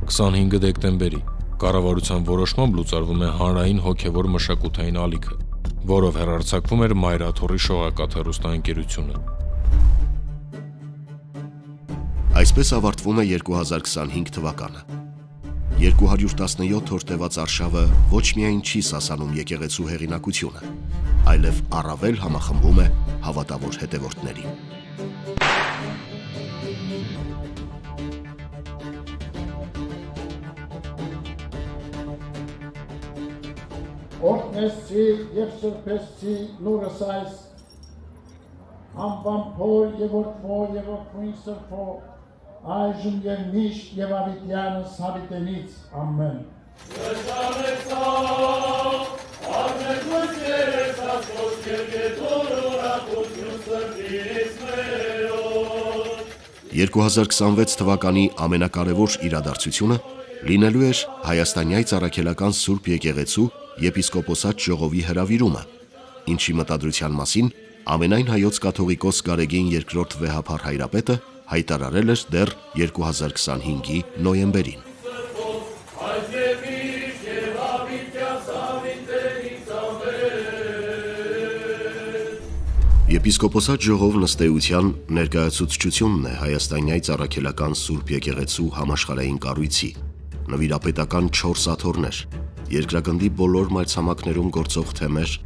25 դեկտեմբերի կառավարության որոշմամբ լուծարվում է հանրային հոգևոր մշակութային ալիքը, որով հեռարձակվում էր Մայրաթոռի շողակաթ հեռուստաընկերությունը։ Այսպես ավարտվում է 2025 թվականը։ 217 օր տևած արշավը ոչ միայն չի սասանում եկեղեցու հեղինակությունը, այլև առավել համախմբում է հավատավոր հետևորդներին։ Օրհնեցի եւ սրբեցի նուրս այս անվան փոր եւ որդվո եւ որդվույն սրբո այժմ եւ միշտ եւ ավիտյանս հավիտենից ամեն։ «2026 թվականի ամենակարևոր իրադարձությունը լինելու էր Հայաստանյայց առաքելական Սուրբ Եկեղեցու եպիսկոպոսատ ժողովի հրավիրումը, ինչի մտադրության մասին ամենայն հայոց կաթողիկոս Գարեգին II վեհափառ հայրապետը հայտարարել էր դեռ 2025-ի նոյեմբերին։ Եպիսկոպոսատ ժողով նստեության ներկայացուցչությունն է Հայաստանյայց առաքելական Սուրբ Եկեղեցու համաշխարհային կառույցի, նվիրապետական 4 աթոռներ, երկրագնդի բոլոր մայրցամաքներում գործող թեմեր,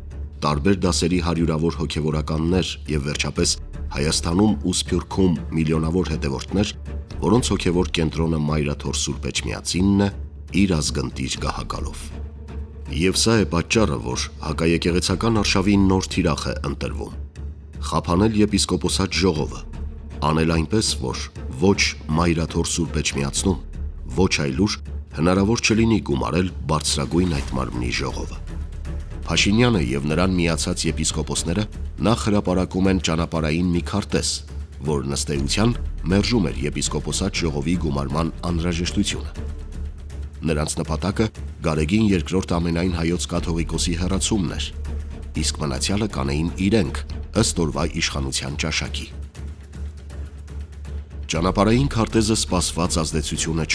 տարբեր դասերի հարյուրավոր հոգևորականներ եւ վերջապես Հայաստանում ու Սփյուռքում միլիոնավոր հետևորդներ, որոնց հոգևոր կենտրոնը Մայրաթոր Սուրբ Էջմիածինն է իր ազգընտիր գահակալով։ Եվ սա է պատճառը, որ հակաեկեղեցական արշավի նոր թիրախ է ընտրվում։ Խափանել եպիսկոպոսատ ժողովը, անել այնպես, որ ոչ Մայրաթոր Սուրբ Էջմիածնում, ոչ այլուր հնարավոր չլինի գումարել բարձրագույն այդ մարմնի ժողովը։ Փաշինյանը եւ նրան միացած եպիսկոպոսները նախ հրապարակում են ճանապարհային մի քարտեզ, որ նստեության մերժում էր եպիսկոպոսատ ժողովի գումարման անհրաժեշտությունը։ Նրանց նպատակը Գարեգին II ամենայն հայոց կաթողիկոսի հեռացումն էր, իսկ մնացյալը կանեին իրենք ըստ օրվա իշխանության ճաշակի։ Ճանապարհային քարտեզը սպասված ազդեցությունը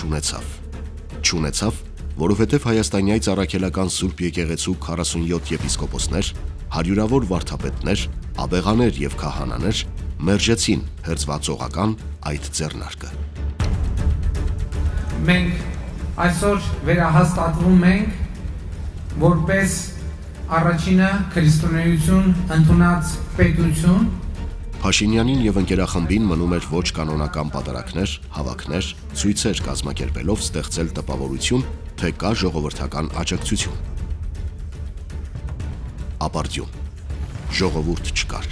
չունեցավ, որովհետև Հայաստանյայց առաքելական Սուրբ Եկեղեցու 47 եպիսկոպոսներ, հարյուրավոր վարդապետներ, աբեղաներ եւ քահանաներ մերժեցին հերձվածողական այդ ձեռնարկը։ Մենք այսօր վերահաստատվում ենք որպես առաջինը քրիստոնեություն ընդունած պետություն։ Փաշինյանին եւ ընկերախմբին մնում էր ոչ կանոնական պատարակներ, հավաքներ, ցույցեր կազմակերպելով ստեղծել տպավորություն, թե կա ժողովրդական աջակցություն։ Ապարդյուն, ժողովուրդ չկար։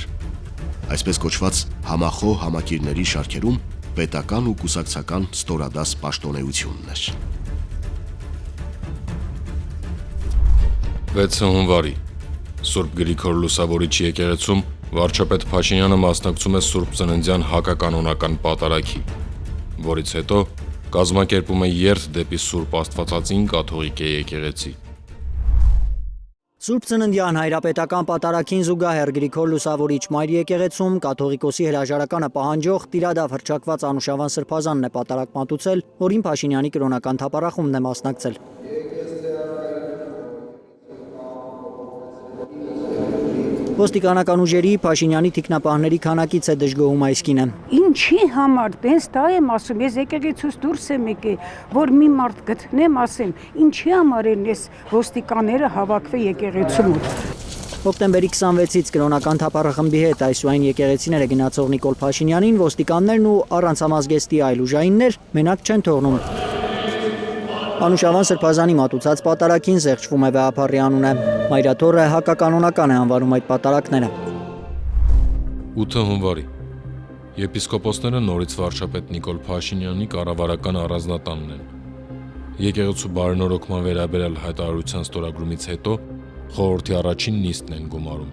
Այսպես կոչված համախոհ համակիրների շարքերում պետական ու կուսակցական ստորադաս պաշտոնեությունն էր։ 6 հունվարի Սուրբ Գրիգոր Լուսավորիչի եկեղեցում վարչապետ Փաշինյանը մասնակցում է Սուրբ Ծննդյան հակականոնական պատարագի, որից հետո կազմակերպում է երթ դեպի Սուրբ Աստվածածին կաթողիկ եկեղեցի։ Սուրբ Ծննդյան հայրապետական պատարագին զուգահեռ Գրիգոր Լուսավորիչ մայր եկեղեցում կաթողիկոսի հրաժարականը պահանջող տիրադավ հռչակված Անուշավան սրբազանն է պատարակ մատուցել, որին Փաշինյանի կրոնական թափառախումբն է մասնակցել։ Ոստիկանական ուժերի Փաշինյանի թիկնապահների քանակից է դժգոհում այս կինը։ Ինչի համար, տենց դա եմ ասում, ես եկեղեցուց դուրս եմ եկել, որ մի մարդ գտնեմ, ասեմ, ինչի համար են ես ոստիկանները հավաքվել եկեղեցու մոտ։ Հոկտեմբերի 26-ից կրոնական թափառախմբի հետ այսուայն եկեղեցիները գնացող Նիկոլ Փաշինյանին ոստիկաններն ու առանց համազգեստի այլ ուժայիններ մենակ չեն թողնում։ Անուշավան սրբազանի մատուցած պատարագին զեղչվում է վեհափառի անունը։ Մայրաթորը հակականոնական է անվանում այդ պատարակները։ 8 հունվարի եպիսկոպոսները նորից վարչապետ Նիկոլ Փաշինյանի կառավարական առանձնատանն են։ Եկեղեցու բարենորոգման վերաբերյալ հայտարարության ստորագրումից հետո խորհրդի առաջին նիստն են գումարում։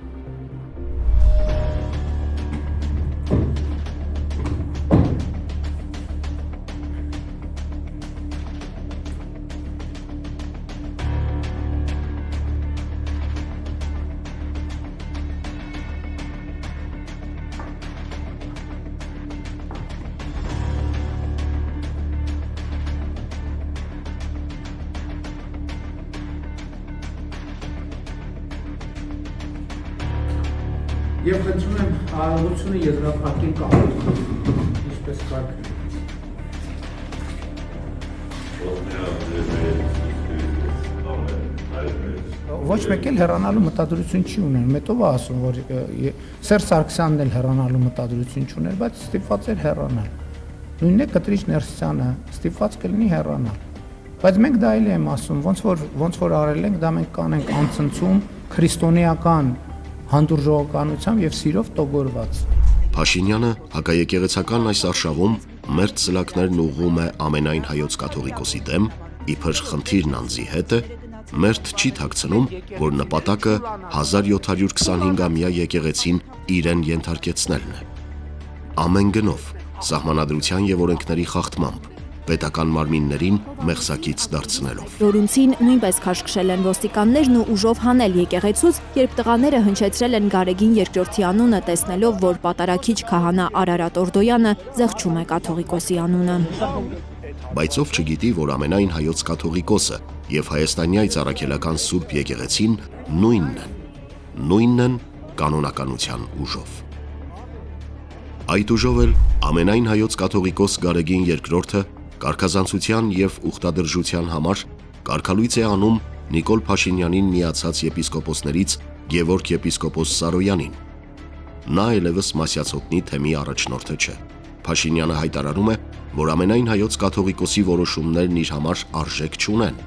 Եվ խնդրում եմ արարողությունը եզրափակել կապել, ինչպես կարգ։ Ոչ մեկ էլ հեռանալու մտադրություն չի ուներ, մետով ասում, որ Սերժ Սարգսյանն էլ հեռանալու մտադրություն չուներ, բայց ստիպված էր հեռանալ։ Նույնն է Կտրիչ Ներսյանը ստիպված կլինի հեռանալ։ Բայց մենք դա էլ եմ ասում, ոնց որ արել ենք, դա մենք կանենք անցնցում քրիստոնեական հանդուրժողականությամբ եւ սիրով տոգորված։ Փաշինյանը հակաեկեղեցական այս արշավում մերձ սլակներն ուղղում է ամենայն հայոց կաթողիկոսի դեմ, իբր խնդիրն անձի հետ է, մերթ չի թաքցնում, որ նպատակը 1725-ամյա եկեղեցին իրեն ենթարկեցնելն է։ Ամեն գնով, սահմանադրության եւ օրենքների խախտմամբ, պետական մարմիններին մեղսակից դարձնելով։ Լորունցին նույնպես քաշքշել են ոստիկաններն ու ուժով հանել եկեղեցուց, երբ տղաները հնչեցրել են Գարեգին II անունը, տեսնելով, որ պատարագիչ քահանա Արարատ Օրդոյանը զղջում է կաթողիկոսի անունը։ Բայց ով չգիտի, որ ամենայն հայոց կաթողիկոսը եւ հայաստանյայց առաքելական Սուրբ եկեղեցին նույնն են կանոնականության ուժով։ Այդ ուժով էլ ամենայն հայոց կաթողիկոս Գարեգին II կարգազանցության եւ ուխտադրժության համար կարգալույց է անում Նիկոլ Փաշինյանին միացած եպիսկոպոսներից Գևորգ եպիսկոպոս Սարոյանին։ Նա այլևս Մասյացոտնի թեմի առաջնորդը չէ։ Փաշինյանը հայտարարում է, որ ամենայն հայոց կաթողիկոսի որոշումներն իր համար արժեք չունեն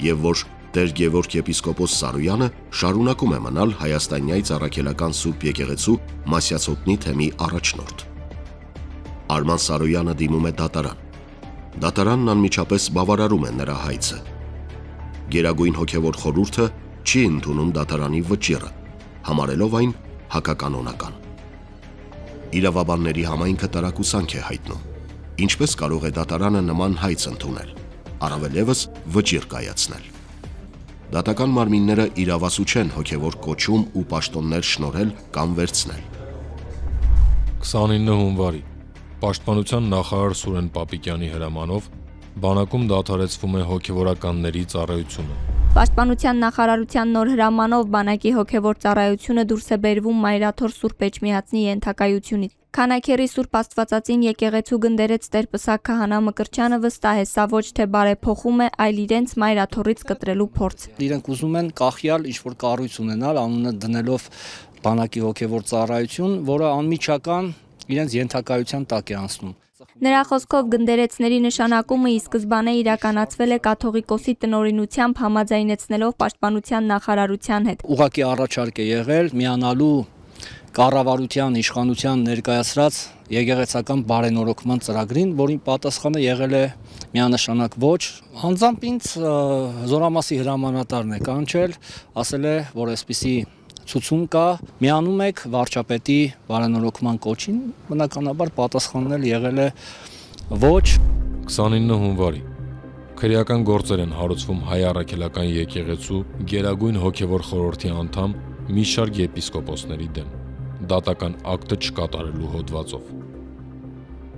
եւ որ Տեր Գևորգ եպիսկոպոս Սարոյանը շարունակում է մնալ հայաստանյայց առաքելական Սուրբ եկեղեցու Մասյացոտնի թեմի առաջնորդ։ Արման Սարոյանը դիմում է դատարան։ Դատարանն անմիջապես բավարարում է նրա հայցը։ Գերագույն հոգևոր խորհուրդը չի ընդունում դատարանի վճիռը, համարելով այն հակականոնական։ Իրավաբանների համայնքը տարակուսանք է հայտնում։ Ինչպես կարող է դատարանը նման հայց ընդունել, առավելևս վճիռ կայացնել։ Դատական մարմինները իրավասու չեն հոգևոր կոչում ու պաշտոններ շնորհել կամ վերցնել։ 29 հունվարի Պաշտպանության նախարար Սուրեն Պապիկյանի հրամանով բանակում դադարեցվում է հոգևորականների ծառայությունը։ Պաշտպանության նախարարության նոր հրամանով բանակի հոգևոր ծառայությունը դուրս է բերվում Մայրաթոր Սուրբ Էջմիածնի ենթակայությունից։ Քանաքերի Սուրբ Աստվածածին եկեղեցու գնդերեց Տեր Պսակ քահանա Մկրտչյանը վստահ է, սա ոչ թե բարեփոխում է, այլ իրենց Մայրաթորից կտրելու փորձ։ Իրենք ուզում են կախյալ ինչ-որ կառույց ունենալ, անունը դնելով բանակի հոգևոր ծառայություն, որը անմիջական իրենց ենթակայության տակ է անցնում։ Նրա խոսքով գնդերեցների նշանակումը ի սկզբանե իրականացվել է կաթողիկոսի տնօրինությամբ համաձայնեցնելով Պաշտպանության նախարարության հետ։ Ուղղակի առաջարկ է եղել միանալու կառավարության իշխանության ներկայացրած եկեղեցական բարենորոգման ծրագրին, որին պատասխանը եղել է միանշանակ ոչ։ Անձամբ ինձ զորամասի հրամանատարն է կանչել, ասել է, որ այսպիսի ցուցում կա, միանում եք վարչապետի բարենորոգման կոչին, բնականաբար պատասխանն էլ եղել է ոչ։ 29 հունվարի քրեական գործեր են հարուցվում հայ առաքելական եկեղեցու Գերագույն հոգևոր խորհրդի անդամ մի շարք եպիսկոպոսների դեմ, դատական ակտը չկատարելու հոդվածով։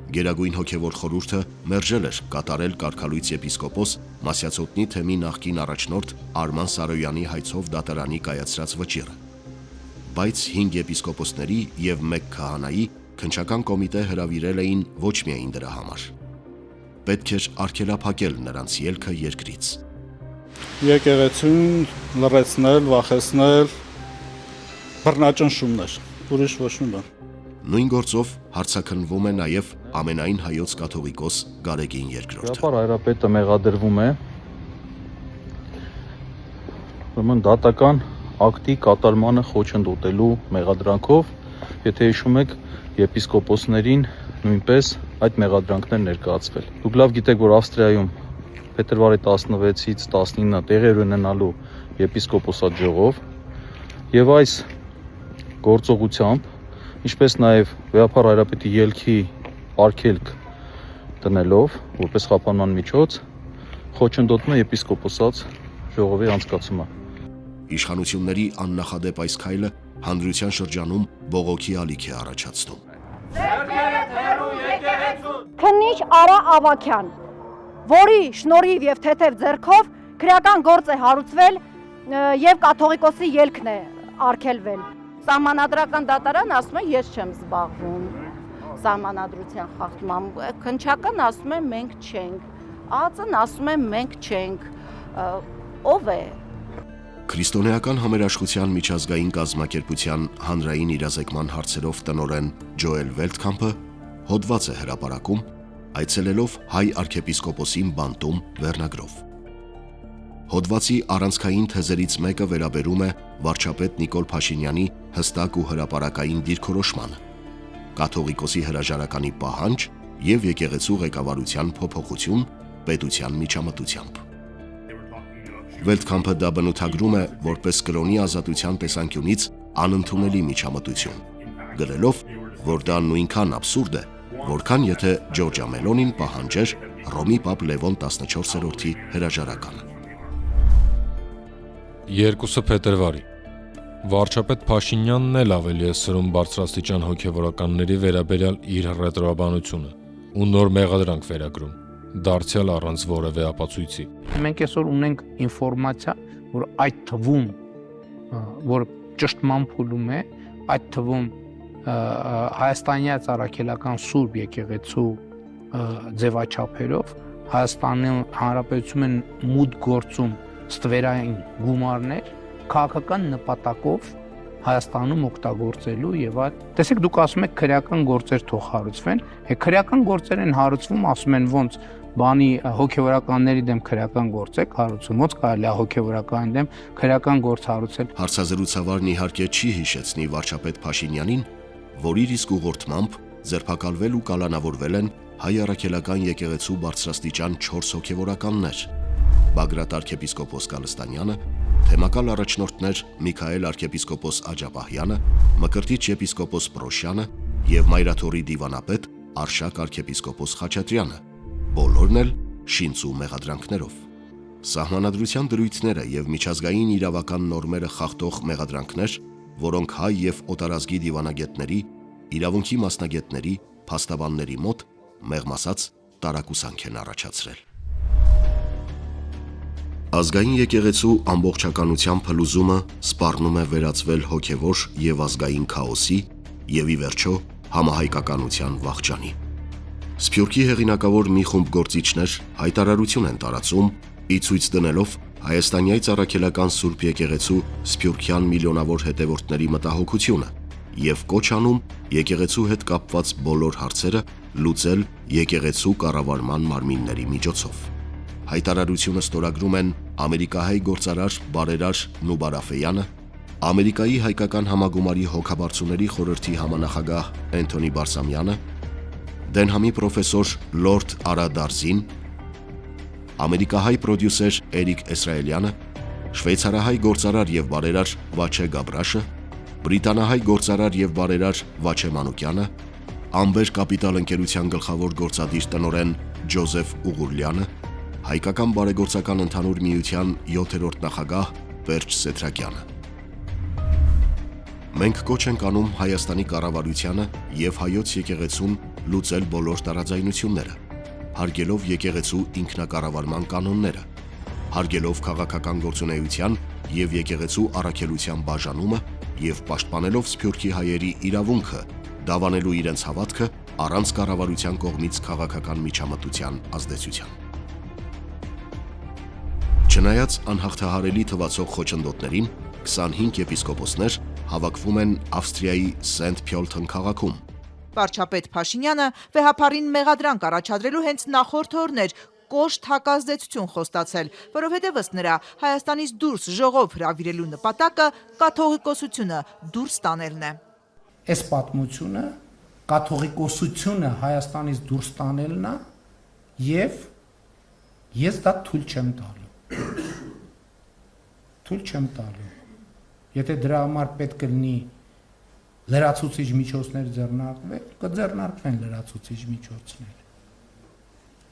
Գերագույն հոգևոր խորհուրդը մերժել էր կատարել կարգալույց եպիսկոպոս Մասյացոտնի թեմի նախկին առաջնորդ Արման Սարոյանի հայցով դատարանի կայացրած վճիռը։ Բայց 5 եպիսկոպոսների եւ 1 քահանայի քննչական կոմիտե հրավիրել էին ոչ միայն դրա համար։ Պետք էր արգելափակել նրանց ելքը երկրից։ Եկեղեցուն լրացնել, վախեցնել, բռնաճնշումներ, ուրիշ ոչ մի բան։ Նույն գործով հարցաքննվում է նաև ամենայն հայոց կաթողիկոս Գարեգին II։ Հրապար հայրապետը մեղադրվում է ուրեմն դատական ակտի կատարմանը խոչընդոտելու մեղադրանքով, եթե հիշում եք, եպիսկոպոսներին նույնպես այդ մեղադրանքներ ներկայացվել։ Դուք լավ գիտեք, որ Ավստրիայում փետրվարի 16-ից 19-ը տեղի ունենալու եպիսկոպոսատ ժողով եւ այս գործողությամբ, ինչպես նաեւ Վեհապար հայրապետի ելքի արգելք դնելով որպես խափանման միջոց, խոչընդոտում է եպիսկոպոսած ժողովի անցկացումը։ Իշխանությունների աննախադեպ այս քայլը հանրության շրջանում բողոքի ալիք է առաջացնում։ Քննիչ Արա Ավագյան, որի շնորհիվ եւ թեթև ձեռքով քրեական գործ է հարուցվել եւ կաթողիկոսի ելքն է արգելվել։ Սահմանադրական դատարան ասում է ես չեմ զբաղվում սահմանադրության խախտմամբ, քննչական ասում է մենք չենք, ԱԱԾ-ն ասում է մենք չենք, ով է։ Քրիստոնեական համերաշխության միջազգային կազմակերպության հանրային իրազեկման հարցերով տնօրեն Ջոել Վելտքամփը հոդված է հրապարակում, այցելելով հայ arczepiskopos-ին բանտում վերնագրով։ Հոդվածի առանցքային թեզերից մեկը վերաբերում է վարչապետ Նիկոլ Փաշինյանի հստակ ու հրապարակային դիրքորոշմանը, կաթողիկոսի հրաժարականի պահանջ եւ եկեղեցու ղեկավարության փոփոխություն պետության միջամտությամբ։ Վելտքամփը դա բնութագրում է որպես կրոնի ազատության տեսանկյունից անընդունելի միջամտություն, գրելով, որ դա նույնքան աբսուրդ է, որքան եթե Ջորջա Մելոնին պահանջեր Ռոմի Պապ Լևոն 14-րդի հրաժարականը։ 2 փետրվարի Վարչապետ Փաշինյանն էլ ավելի է սրում բարձրաստիճան հոգևորականների վերաբերյալ իր ռետրոաբանությունը ու նոր մեղադրանք վերագրում, դարձյալ առանց որևէ ապացույցի։ Մենք այսօր ունենք ինֆորմացիա, որ այդ թվում, որ ճշտման փուլում է, այդ թվում հայաստանյան առաքելական Սուրբ եկեղեցու ձևաչափերով Հայաստանի Հանրապետությունում են մուտք գործում ստվերային գումարներ քաղաքական նպատակով Հայաստանում օգտագործելու եւ այդ տեսեք դուք ասում եք քրեական գործեր թող հարուցվեն, քրեական գործեր են հարուցվում, ասում են ոնց բանի հոգեվորականների դեմ քրեական գործ եք հարուցում, ոնց կարելի է հոգեվորականի դեմ քրեական գործ հարուցել։ Հարցազրույցավարն իհարկե չի հիշեցնի վարչապետ Փաշինյանին, որ իր իսկ ուղղորդմամբ ձերբակալվել ու կալանավորվել են հայ առաքելական եկեղեցու բարձրաստիճան 4 հոգևորականներ՝ Բագրատ arczepiskopos Գալստանյանը, թեմակալ առաջնորդներ Միքայել arczepiskopos Աջապահյանը, Մկրտիչ եպիսկոպոս Պրոշյանը եւ Մայրաթորի դիվանապետ Արշակ arczepiskopos Խաչատրյանը, բոլորն էլ շինծու մեղադրանքներով։ Սահմանադրության դրույթները եւ միջազգային իրավական նորմերը խախտող մեղադրանքներ, որոնք հայ եւ օտարազգի դիվանագետների, իրավունքի մասնագետների, փաստաբանների մոտ մեղմ ասած տարակուսանք են առաջացրել։ Ազգային եկեղեցու ամբողջականության փլուզումը սպառնում է վերածվել հոգևոր եւ ազգային քաոսի եւ ի վերջո համահայկականության վախճանի։ Սփյուռքի հեղինակավոր մի խումբ գործիչներ հայտարարություն են տարածում, ի ցույց դնելով հայաստանյայց առաքելական Սուրբ եկեղեցու սփյուռքյան միլիոնավոր հետևորդների մտահոգությունը եւ կոչ անում եկեղեցու հետ կապված բոլոր հարցերը լուծել եկեղեցու կառավարման մարմինների միջոցով։ Հայտարարությունը ստորագրում են ամերիկահայ գործարար բարերար Նուբար Աֆեյանը, Ամերիկայի հայկական համագումարի հոգաբարձուների խորհրդի համանախագահ Էնթոնի Բարսամյանը, Դենհամի պրոֆեսոր Լորդ Արա Դարզին, ամերիկահայ պրոդյուսեր Էրիկ Էսրայելյանը, շվեյցարահայ գործարար եւ բարերար Վաչե Գաբրաշը, բրիտանահայ գործարար եւ բարերար Վաչե Մանուկյանը, Ամբեր կապիտալ ընկերության գլխավոր գործադիր տնօրեն Ջոզեֆ Ուղուրլյանը, Հայկական բարեգործական ընդհանուր միության 7-րդ նախագահ Պերճ Սեթրակյանը։ Մենք կոչ ենք անում Հայաստանի կառավարությանը եւ հայոց եկեղեցուն լուծել բոլոր տարաձայնությունները, հարգելով եկեղեցու ինքնակառավարման կանոնները, հարգելով քաղաքական գործունեության եւ եկեղեցու առաքելության բաժանումը եւ պաշտպանելով Սփյուռքի հայերի իրավունքը դավանելու իրենց հավատքը առանց կառավարության կողմից քաղաքական միջամտության ազդեցության։ Չնայած անհաղթահարելի թվացող խոչընդոտներին, 25 եպիսկոպոսներ հավաքվում են Ավստրիայի Սենթ Փյոլթն քաղաքում։ Վարչապետ Փաշինյանը վեհապարին մեղադրանք առաջադրելու հենց նախորդ օրն էր կոշտ հակազդեցություն խոստացել, որովհետև ըստ նրա Հայաստանից դուրս ժողով հրավիրելու նպատակը կաթողիկոսությունը դուրս տանելն է։ Այս պատմությունը կաթողիկոսությունը Հայաստանից դուրս տանելն է եւ ես դա թույլ չեմ տալու։ Թույլ չեմ տալու։ Եթե դրա համար պետք է լինի լրացուցիչ միջոցներ ձեռնարկվել, կձեռնարկվեն լրացուցիչ միջոցներ։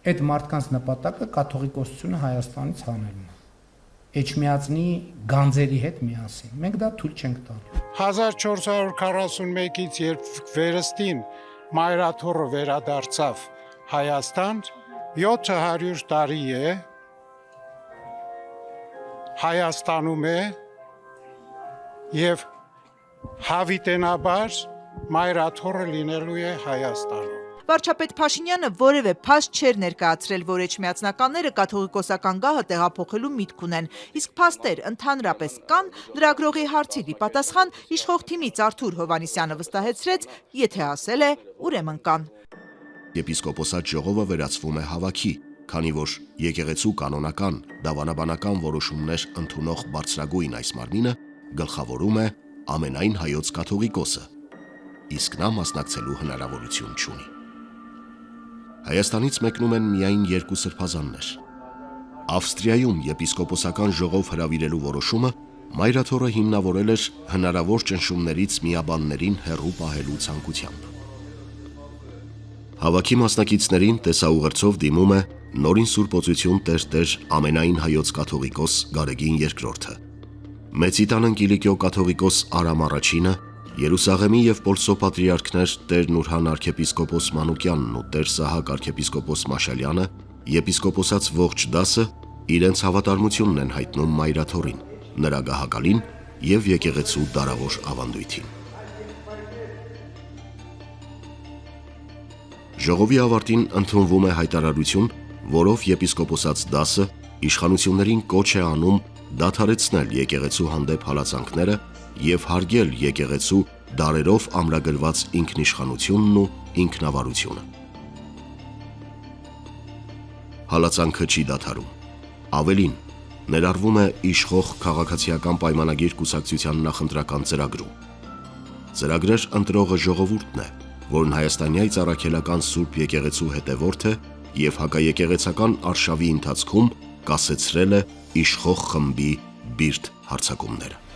Այդ մարդկանց նպատակը կաթողիկոսությունը Հայաստանից հանելն է։ Էջմիածնի գանձերի հետ միասին։ Մենք դա թույլ չենք տալու։ 1441-ից երբ վերստին Մայրաթորը վերադարձավ Հայաստան, 700 տարի է Հայաստանում է եւ հավիտենաբար Մայրաթորը լինելու է Հայաստանում։ Վարչապետ Փաշինյանը որևէ փաստ չէր ներկայացրել, որ էջմիածնականները կաթողիկոսական գահը տեղափոխելու միտք ունեն, իսկ փաստեր ընդհանրապես կան, լրագրողի հարցի պատասխան իշխող թիմից Արթուր Հովհաննիսյանը վստահեցրեց, եթե ասել է, ուրեմն կան։ Եպիսկոպոսատ ժողովը վերածվում է հավաքի, քանի որ եկեղեցու կանոնական, դավանաբանական որոշումներ ընդունող բարձրագույն այս մարմինը գլխավորում է ամենայն հայոց կաթողիկոսը, իսկ նա մասնակցելու հնարավորություն չունի։ Հայաստանից մեկնում են միայն 2 սրբազաններ։ Ավստրիայում եպիսկոպոսական ժողով հրավիրելու որոշումը Մայրաթորը հիմնավորել էր հնարավոր ճնշումներից միաբաններին հեռու պահելու ցանկությամբ։ Հավաքի մասնակիցներին տեսաուղերձով դիմում է նորին Սուրբ Օծություն Տեր ամենայն հայոց կաթողիկոս Գարեգին II, Մեծիտան Կիլիկիո կաթողիկոս Արամ I-ը, Երուսաղեմի եւ Պոլսո պատրիարքներ Տեր Նուրհան arczepiskopos Մանուկյանն ու Տեր Սահակ arczepiskopos Մաշալյանը, եպիսկոպոսած ողջ դասը իրենց հավատարմությունն են հայտնում Մայրաթորին, նրա գահակալին եւ եկեղեցու դարավոր ավանդույթին։ Ժողովի ավարտին ընդունվում է հայտարարություն, որով եպիսկոպոսած դասը իշխանություններին կոչ է անում դադարեցնել եկեղեցու հանդեպ հալածանքները եւ հարգել եկեղեցու դարերով ամրագրված ինքնիշխանությունն ու ինքնավարությունը։ Հալածանքը չի դադարում։ Ավելին, ներառվում է իշխող քաղաքացիական պայմանագիր կուսակցության նախընտրական ծրագրում։ Ծրագրեր ընտրողը ժողովուրդն է, որն հայաստանյայց առաքելական Սուրբ եկեղեցու հետևորդ է եւ հակաեկեղեցական արշավի ընթացքում կասեցրել է իշխող խմբի բիրտ հարձակումները։